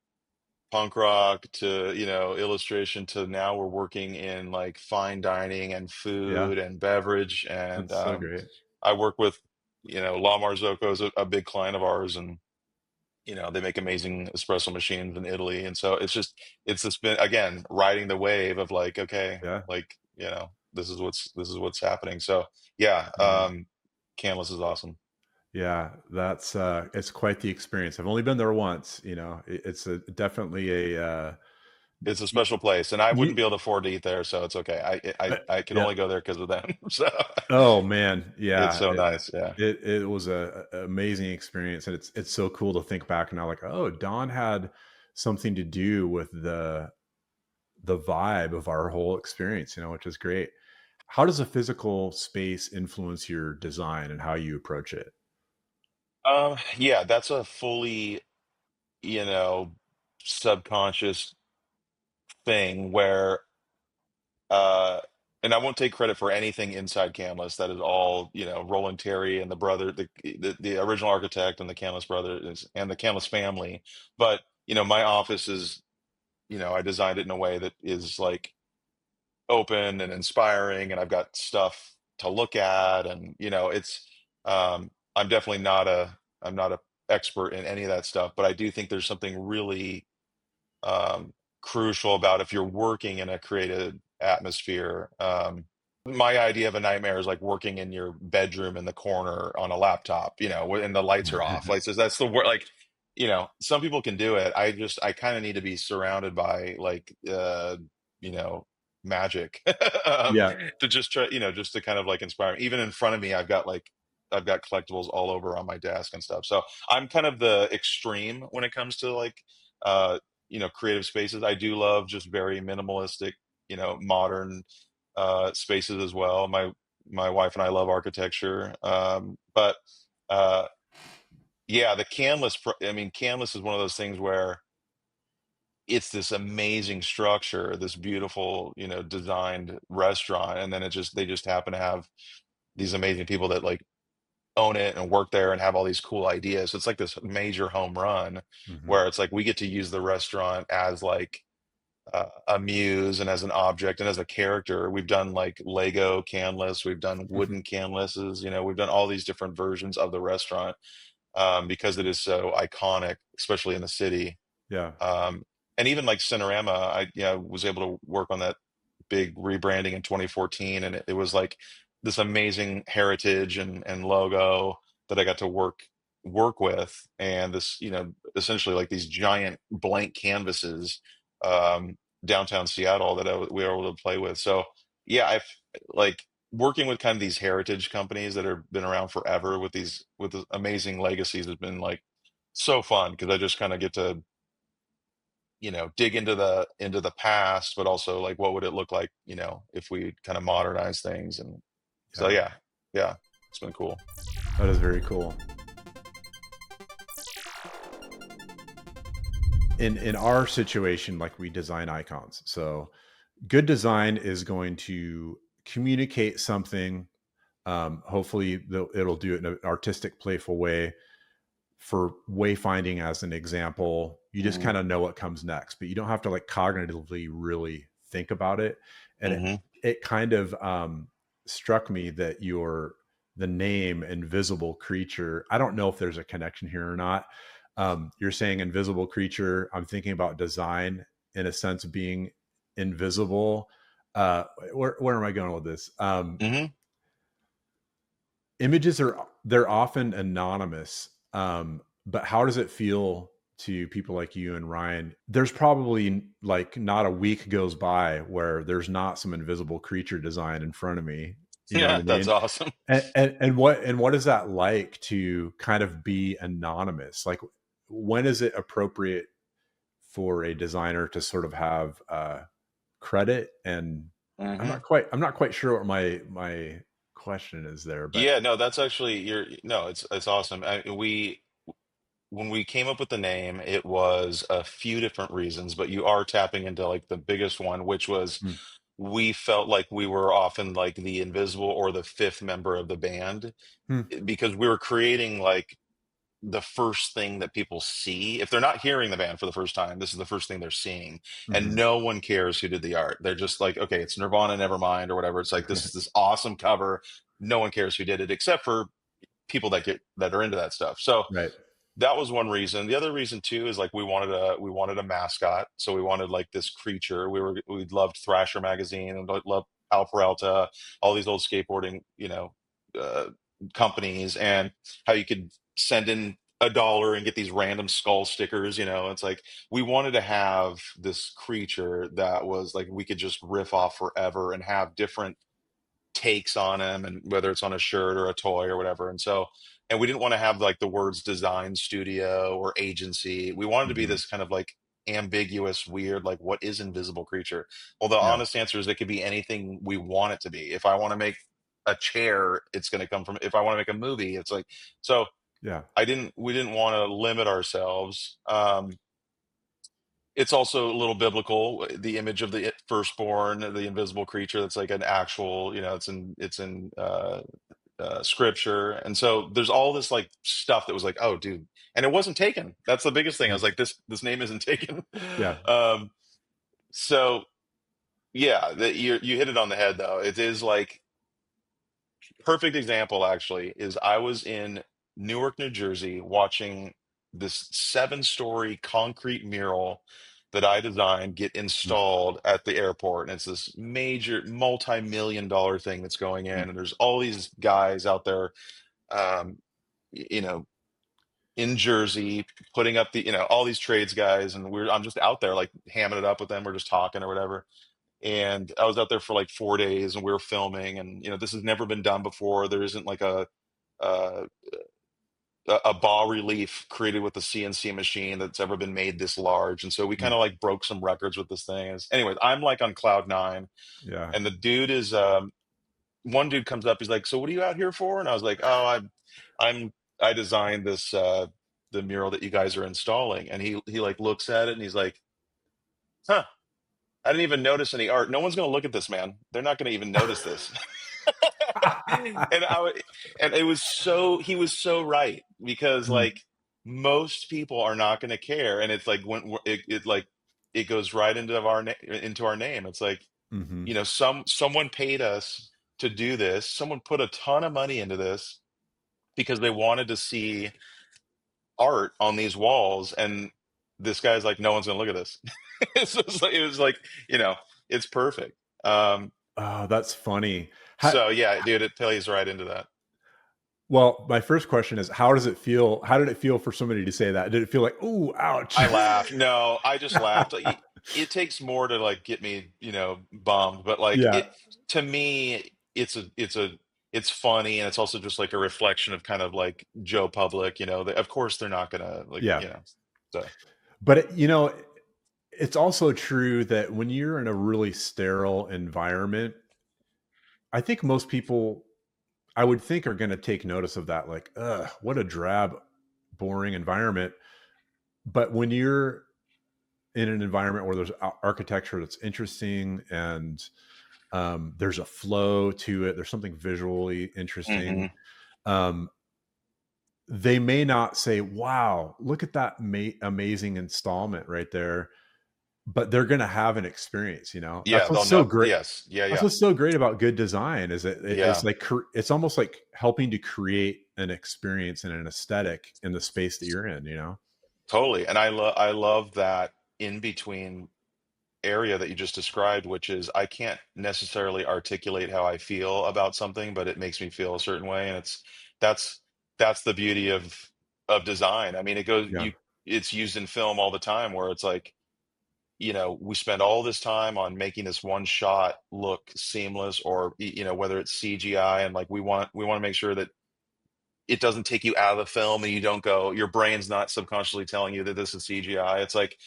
punk rock to, illustration, to now we're working in like fine dining and Yeah. food and beverage. And That's so great. I work with, La Marzocco is a big client of ours, and they make amazing espresso machines in Italy. And so it's just been, again, riding the wave of like, okay, Yeah. like, this is what's happening. So yeah, Yeah. Canlis is awesome. Yeah, that's it's quite the experience. I've only been there once, it's definitely a It's a y- special place, and I wouldn't you be able to afford to eat there, so it's okay. I can yeah. only go there because of them. So Oh man, it's yeah. so nice. Yeah. It was a amazing experience, and it's so cool to think back now, like, oh, Don had something to do with the vibe of our whole experience, which is great. How does a physical space influence your design and how you approach it? Yeah, that's a fully, you know, subconscious thing where uh and I won't take credit for anything inside Canlis. That is all, Roland Terry and the brother, the original architect, and the Canlis brothers and the Canlis family. But, my office is, I designed it in a way that is like open and inspiring, and I've got stuff to look at. And, I'm definitely I'm not a expert in any of that stuff, but I do think there's something really crucial about, if you're working in a creative atmosphere. my idea of a nightmare is like working in your bedroom in the corner on a laptop, and the lights are off. Like, so that's the word. Like, some people can do it. I kind of need to be surrounded by like, you know, magic, um, Yeah. to just try, just to kind of like inspire me. Even in front of me, I've got collectibles all over on my desk and stuff. So I'm kind of the extreme when it comes to like, uh, creative spaces. I do love just very minimalistic, modern spaces as well. My wife and I love architecture, but uh, yeah, the Canlis. I mean, Canlis is one of those things where it's this amazing structure, this beautiful, designed restaurant, and then they just happen to have these amazing people that like own it and work there and have all these cool ideas. So it's like this major home run Hmm. where it's like we get to use the restaurant as like a muse and as an object and as a character. We've done like Lego Canlis, we've done wooden Canlises, we've done all these different versions of the restaurant, because it is so iconic, especially in the city. Yeah. Um, and even like Cinerama, was able to work on that big rebranding in 2014, and it was like this amazing heritage and logo that I got to work with, and this, essentially like these giant blank canvases, downtown Seattle that we were able to play with. So yeah, I've like working with kind of these heritage companies that have been around forever with the amazing legacies has been like so fun because I just kind of get to dig into the past, but also like what would it look like, if we kind of modernize things. And so Yeah. yeah, it's been cool. That is very cool. In our situation, like we design icons. So good design is going to communicate something. Hopefully it'll do it in an artistic, playful way. For wayfinding, as an example, you just Hmm. kind of know what comes next, but you don't have to like cognitively really think about it. And Hmm. it kind of struck me that the name invisible creature, I don't know if there's a connection here or not. You're saying invisible creature, I'm thinking about design in a sense being invisible. Where am I going with this? Hmm. Images they're often anonymous, but how does it feel to people like you and Ryan? There's probably like not a week goes by where there's not some invisible creature design in front of me. You know what Yeah, I that's mean? awesome. And what is that like to kind of be anonymous? Like, when is it appropriate for a designer to sort of have credit? And Hmm. I'm not quite sure what my question is there, but Yeah, no, that's actually you're no, it's awesome. We when we came up with the name, it was a few different reasons, but you are tapping into like the biggest one, which was mm, we felt like we were often like the invisible or the fifth member of the band, mm, because we were creating like the first thing that people see. If they're not hearing the band for the first time, this is the first thing they're seeing. And mhm. no one cares who did the art. They're just like, okay, it's Nirvana Nevermind or whatever. It's like this is this awesome cover. No one cares who did it except for people that are into that stuff. So Right. that was one reason. The other reason too is like we wanted a mascot. So we wanted like this creature. We loved Thrasher magazine and loved Al Peralta, all these old skateboarding, uh, companies, and how you could send in $1 and get these random skull stickers. It's like we wanted to have this creature that was like we could just riff off forever and have different takes on him, and whether it's on a shirt or a toy or whatever. And we didn't want to have like the words design studio or agency. We wanted to be Mhm. this kind of like ambiguous, weird, like what is invisible creature? Well, the Yeah. honest answer is it could be anything we want it to be. If I want to make a chair, it's going to come from, if I want to make a movie, it's like, so Yeah. we didn't want to limit ourselves. It's also a little biblical, the image of the firstborn, the invisible creature. That's like an actual, it's in scripture. And so there's all this like stuff that was like, oh dude, and it wasn't taken. That's the biggest thing. I Mhm. was like, this name isn't taken. Yeah. um so yeah, you hit it on the head though. It is like perfect example actually is I was in Newark, New Jersey watching this 7-story concrete mural that I designed get Mm, installed at the airport. And it's this major multi-million-dollar thing that's going in. mm, And there's all these guys out there, um, you know, in Jersey, putting up the, all these trades guys. And I'm just out there like hamming it up with them. We're just talking or whatever. And I was out there for like 4 days and we were filming. And, this has never been done before. There isn't like a a bas relief created with a CNC machine that's ever been made this large. And so we kind mm. of like broke some records with this thing. Anyways, I'm like on cloud nine, Yeah. and the dude is one dude comes up, he's like, "So what are you out here for?" And I was like, "Oh, I'm I designed this the mural that you guys are installing." And he like looks at it and he's like, "Huh, I didn't even notice any art. No one's gonna look at this, man. They're not gonna even notice this." and I would, and it was so he was so right because Mm, like most people are not going to care, and it's like when it like it goes right into our name. It's like mhm. someone paid us to do this. Someone put a ton of money into this because they wanted to see art on these walls, and this guy's like, no one's going to look at this. It was like you know it's perfect. Um, Oh, that's funny. so yeah, dude, it plays right into that. Well, my first question is, how does it feel? How did it feel for somebody to say that? Did it feel like, "Ooh, ouch"? I laughed. No, I just laughed. It takes more to like get me, bummed, but like Yeah, to me, it's funny, and it's also just like a reflection of kind of like Joe Public, of course they're not gonna like, yeah. so But it's also true that when you're in a really sterile environment, I think most people, I would think, are gonna take notice of that, like, "Ugh, what a drab, boring environment." But when you're in an environment where there's architecture that's interesting and there's a flow to it, there's something visually interesting. hmm. Um, they may not say, "Wow, look at that amazing installment right there," but they're going to have an experience. Yeah, That's they'll what's so know. great. Yes. Yeah, That's yeah. what's so great about good design is that it's Yeah, like it's almost like helping to create an experience and an aesthetic in the space that you're in. totally. And I love that in between area that you just described, which is I can't necessarily articulate how I feel about something, but it makes me feel a certain way, and that's that's the beauty of design. I mean, Yeah. it's used in film all the time, where it's like, we spend all this time on making this one shot look seamless, or whether it's CGI, and like we want to make sure that it doesn't take you out of the film and you don't go, your brain's not subconsciously telling you that this is CGI. It's like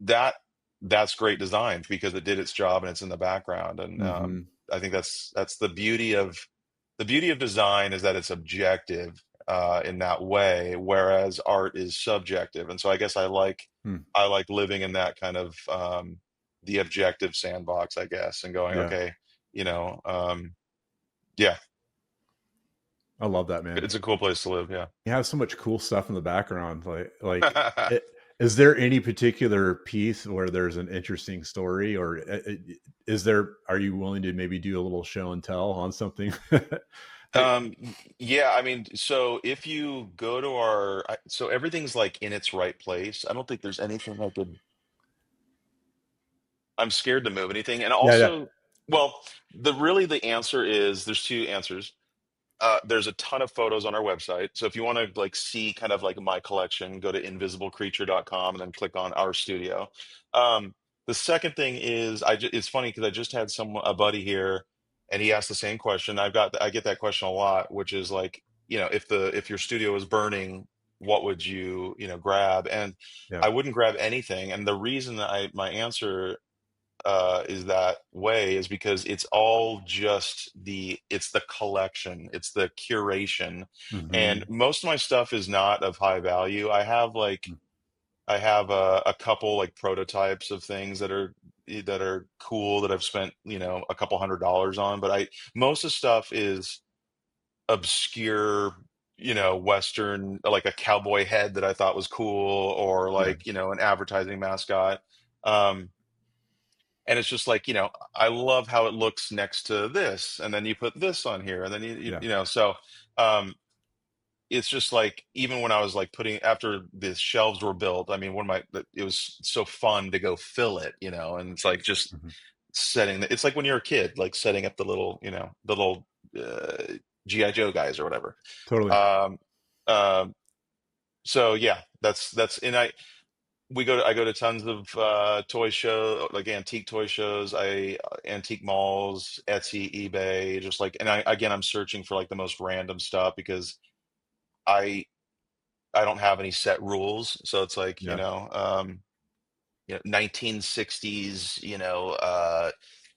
that that's great design because it did its job and it's in the background. And Hmm. I think that's the beauty of design is that it's objective in that way, whereas art is subjective. And so I guess I like living in that kind of the objective sandbox, I guess, and going, Yeah. okay, yeah, I love that, man. it's a cool place to live. You have so much cool stuff in the background. Yeah. is there any particular piece where there's an interesting story, or is there? Are you willing to maybe do a little show and tell on something? Yeah, I mean, so if you go to so everything's like in its right place. I don't think there's anything I'm scared to move anything. And Yeah, yeah, also, well, the answer is there's two answers. There's a ton of photos on our website. So if you want to like see kind of like my collection, go to invisiblecreature.com and then click on our studio. The second thing is it's funny because I just had a buddy here and he asked the same question. I get that question a lot, which is like, if your studio is burning, what would you grab? And yeah. I wouldn't grab anything. And the reason that my answer is that way is because it's all just it's the collection, it's the curation, and Hmm. most of my stuff is not of high value. I have a couple like prototypes of things that are cool that I've spent a couple $100s on, but I most of the stuff is obscure, Western, like a cowboy head that I thought was cool, or Yeah, like an advertising mascot. Um, and it's just like, I love how it looks next to this, and then you put this on here, and then you yeah. you know so um it's just like, even when I was like putting, after the shelves were built, I mean, it was so fun to go fill it, and it's like just Mhm. it's like when you're a kid, like setting up the little, the little uh, GI Joe guys or whatever. Totally. Um, um, so yeah, and I go to tons of toy show, like antique toy shows, antique malls, Etsy, eBay, just like, and I'm searching for like the most random stuff because I I don't have any set rules. So it's like, Yeah. 1960s,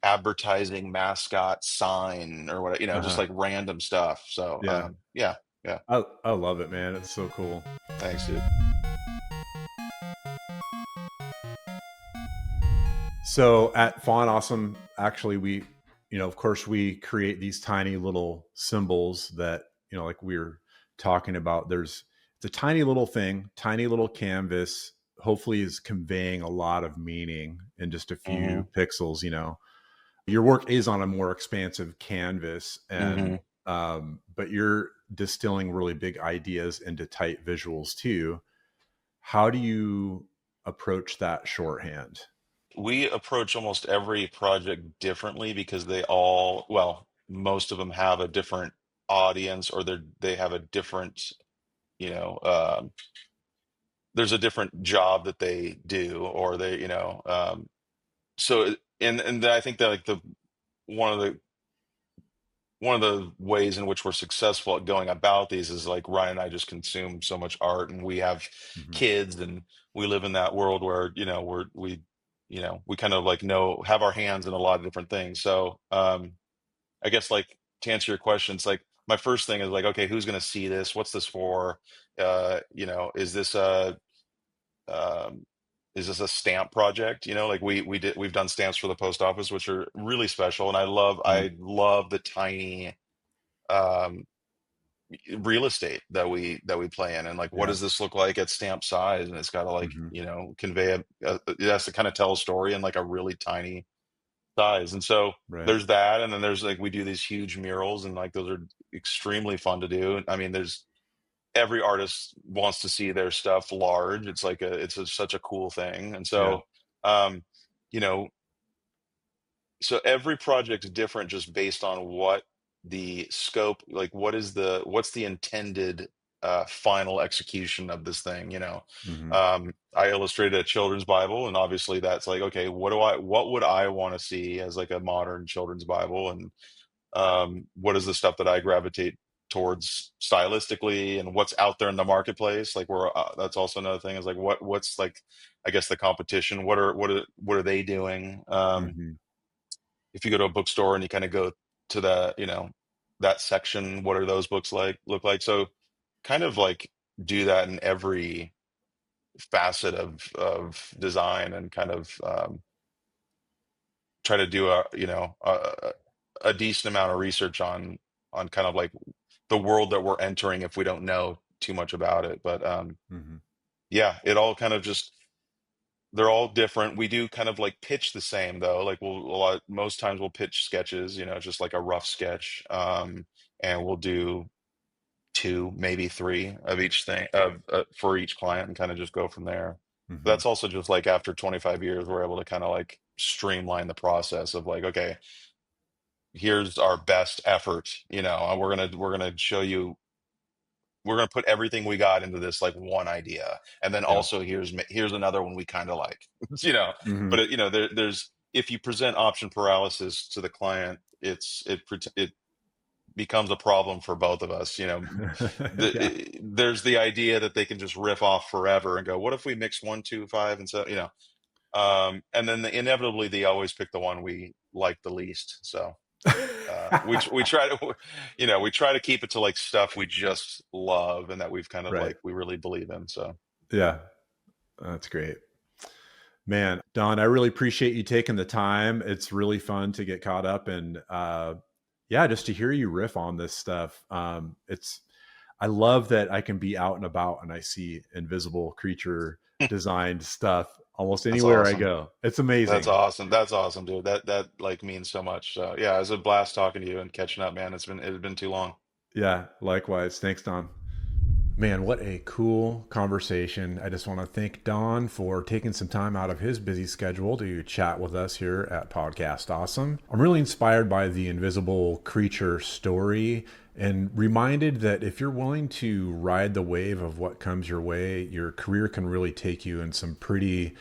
advertising mascot sign or what, just Uh-huh. like random stuff. So Yeah. yeah, yeah. I love it, man. It's so cool. Thanks, dude. So at Fawn Awesome, actually, of course, we create these tiny little symbols that, like we were talking about. It's a tiny little thing, tiny little canvas, hopefully is conveying a lot of meaning in just a Hmm. few pixels. Your work is on a more expansive canvas, Hmm. but you're distilling really big ideas into tight visuals too. How do you approach that shorthand? We approach almost every project differently because well, most of them have a different audience, or they have a different, you know, there's a different job that they do, or so, and I think that like one of the one of the ways in which we're successful at going about these is like Ryan and I just consume so much art, and we have Hmm. kids, and we live in that world where, we kind of like have our hands in a lot of different things. So I guess, like, to answer your question, it's like my first thing is like, okay, who's going to see this? What's this for? Is this um, a stamp project? Like we've done stamps for the post office, which are really special, and Hmm. I love the tiny um real estate that we play in, and like, what Yeah. does this look like at stamp size, and it's got to like, Hmm. convey it has to kind of tell a story in like a really tiny size. And so Right. there's that, and then there's like, we do these huge murals, and like those are extremely fun to do. I mean, there's every artist wants to see their stuff large. It's like such a cool thing. And Yeah. so you know so every project is different, just based on what the scope, like what's the intended final execution of this thing. Hmm. I illustrated a children's Bible, and obviously that's like, okay, what would I want to see as like a modern children's Bible, and what is the stuff that I gravitate towards stylistically, and what's out there in the marketplace. Like, that's also another thing, is like, what's like, I guess, the competition, what are they doing. Hmm. If you go to a bookstore and you kind of go to that section, what are those books like look like? So kind of like do that in every facet of design, and kind of try to do a decent amount of research on kind of like the world that we're entering, if we don't know too much about it. But Hmm. yeah, it all kind of just they're all different. We do kind of like pitch the same, though. Like, most times we'll pitch sketches, just like a rough sketch, and we'll do two, maybe three of each thing, for each client, and kind of just go from there. Hmm. That's also just like, after 25 years, we're able to kind of like streamline the process of like, okay, here's our best effort, and we're gonna show you, we're going to put everything we got into this like one idea, and then Yeah. also here's another one we kind of like. you know Hmm. but there's, if you present option paralysis to the client, it becomes a problem for both of us. Yeah. There's the idea that they can just riff off forever and go, what if we mix 1, 2, 5, and so, and then inevitably they always pick the one we like the least. So we try to we try to keep it to like stuff we just love, and that we've kind of Right. like, we really believe in. So Yeah. That's great. Man, Don, I really appreciate you taking the time. It's really fun to get caught up and yeah, just to hear you riff on this stuff. I love that I can be out and about and I see invisible creature designed stuff almost that's anywhere I awesome. go. It's That's amazing. awesome. That's awesome, dude. That like means so much. So yeah, it was a blast talking to you and catching up, man. It's been too long. Yeah, likewise. Thanks, Don. Man, what a cool conversation. I just want to thank Don for taking some time out of his busy schedule to chat with us here at Podcast Awesome. I'm really inspired by the invisible creature story and reminded that if you're willing to ride the wave of what comes your way, your career can really take you in some pretty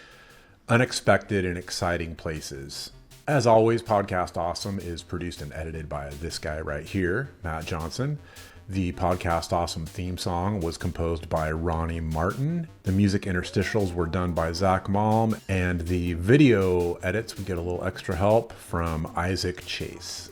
unexpected and exciting places. As always, Podcast Awesome is produced and edited by this guy right here, Matt Johnson. The Podcast Awesome theme song was composed by Ronnie Martin. The music interstitials were done by Zach Malm, and the video edits, we get a little extra help from Isaac Chase.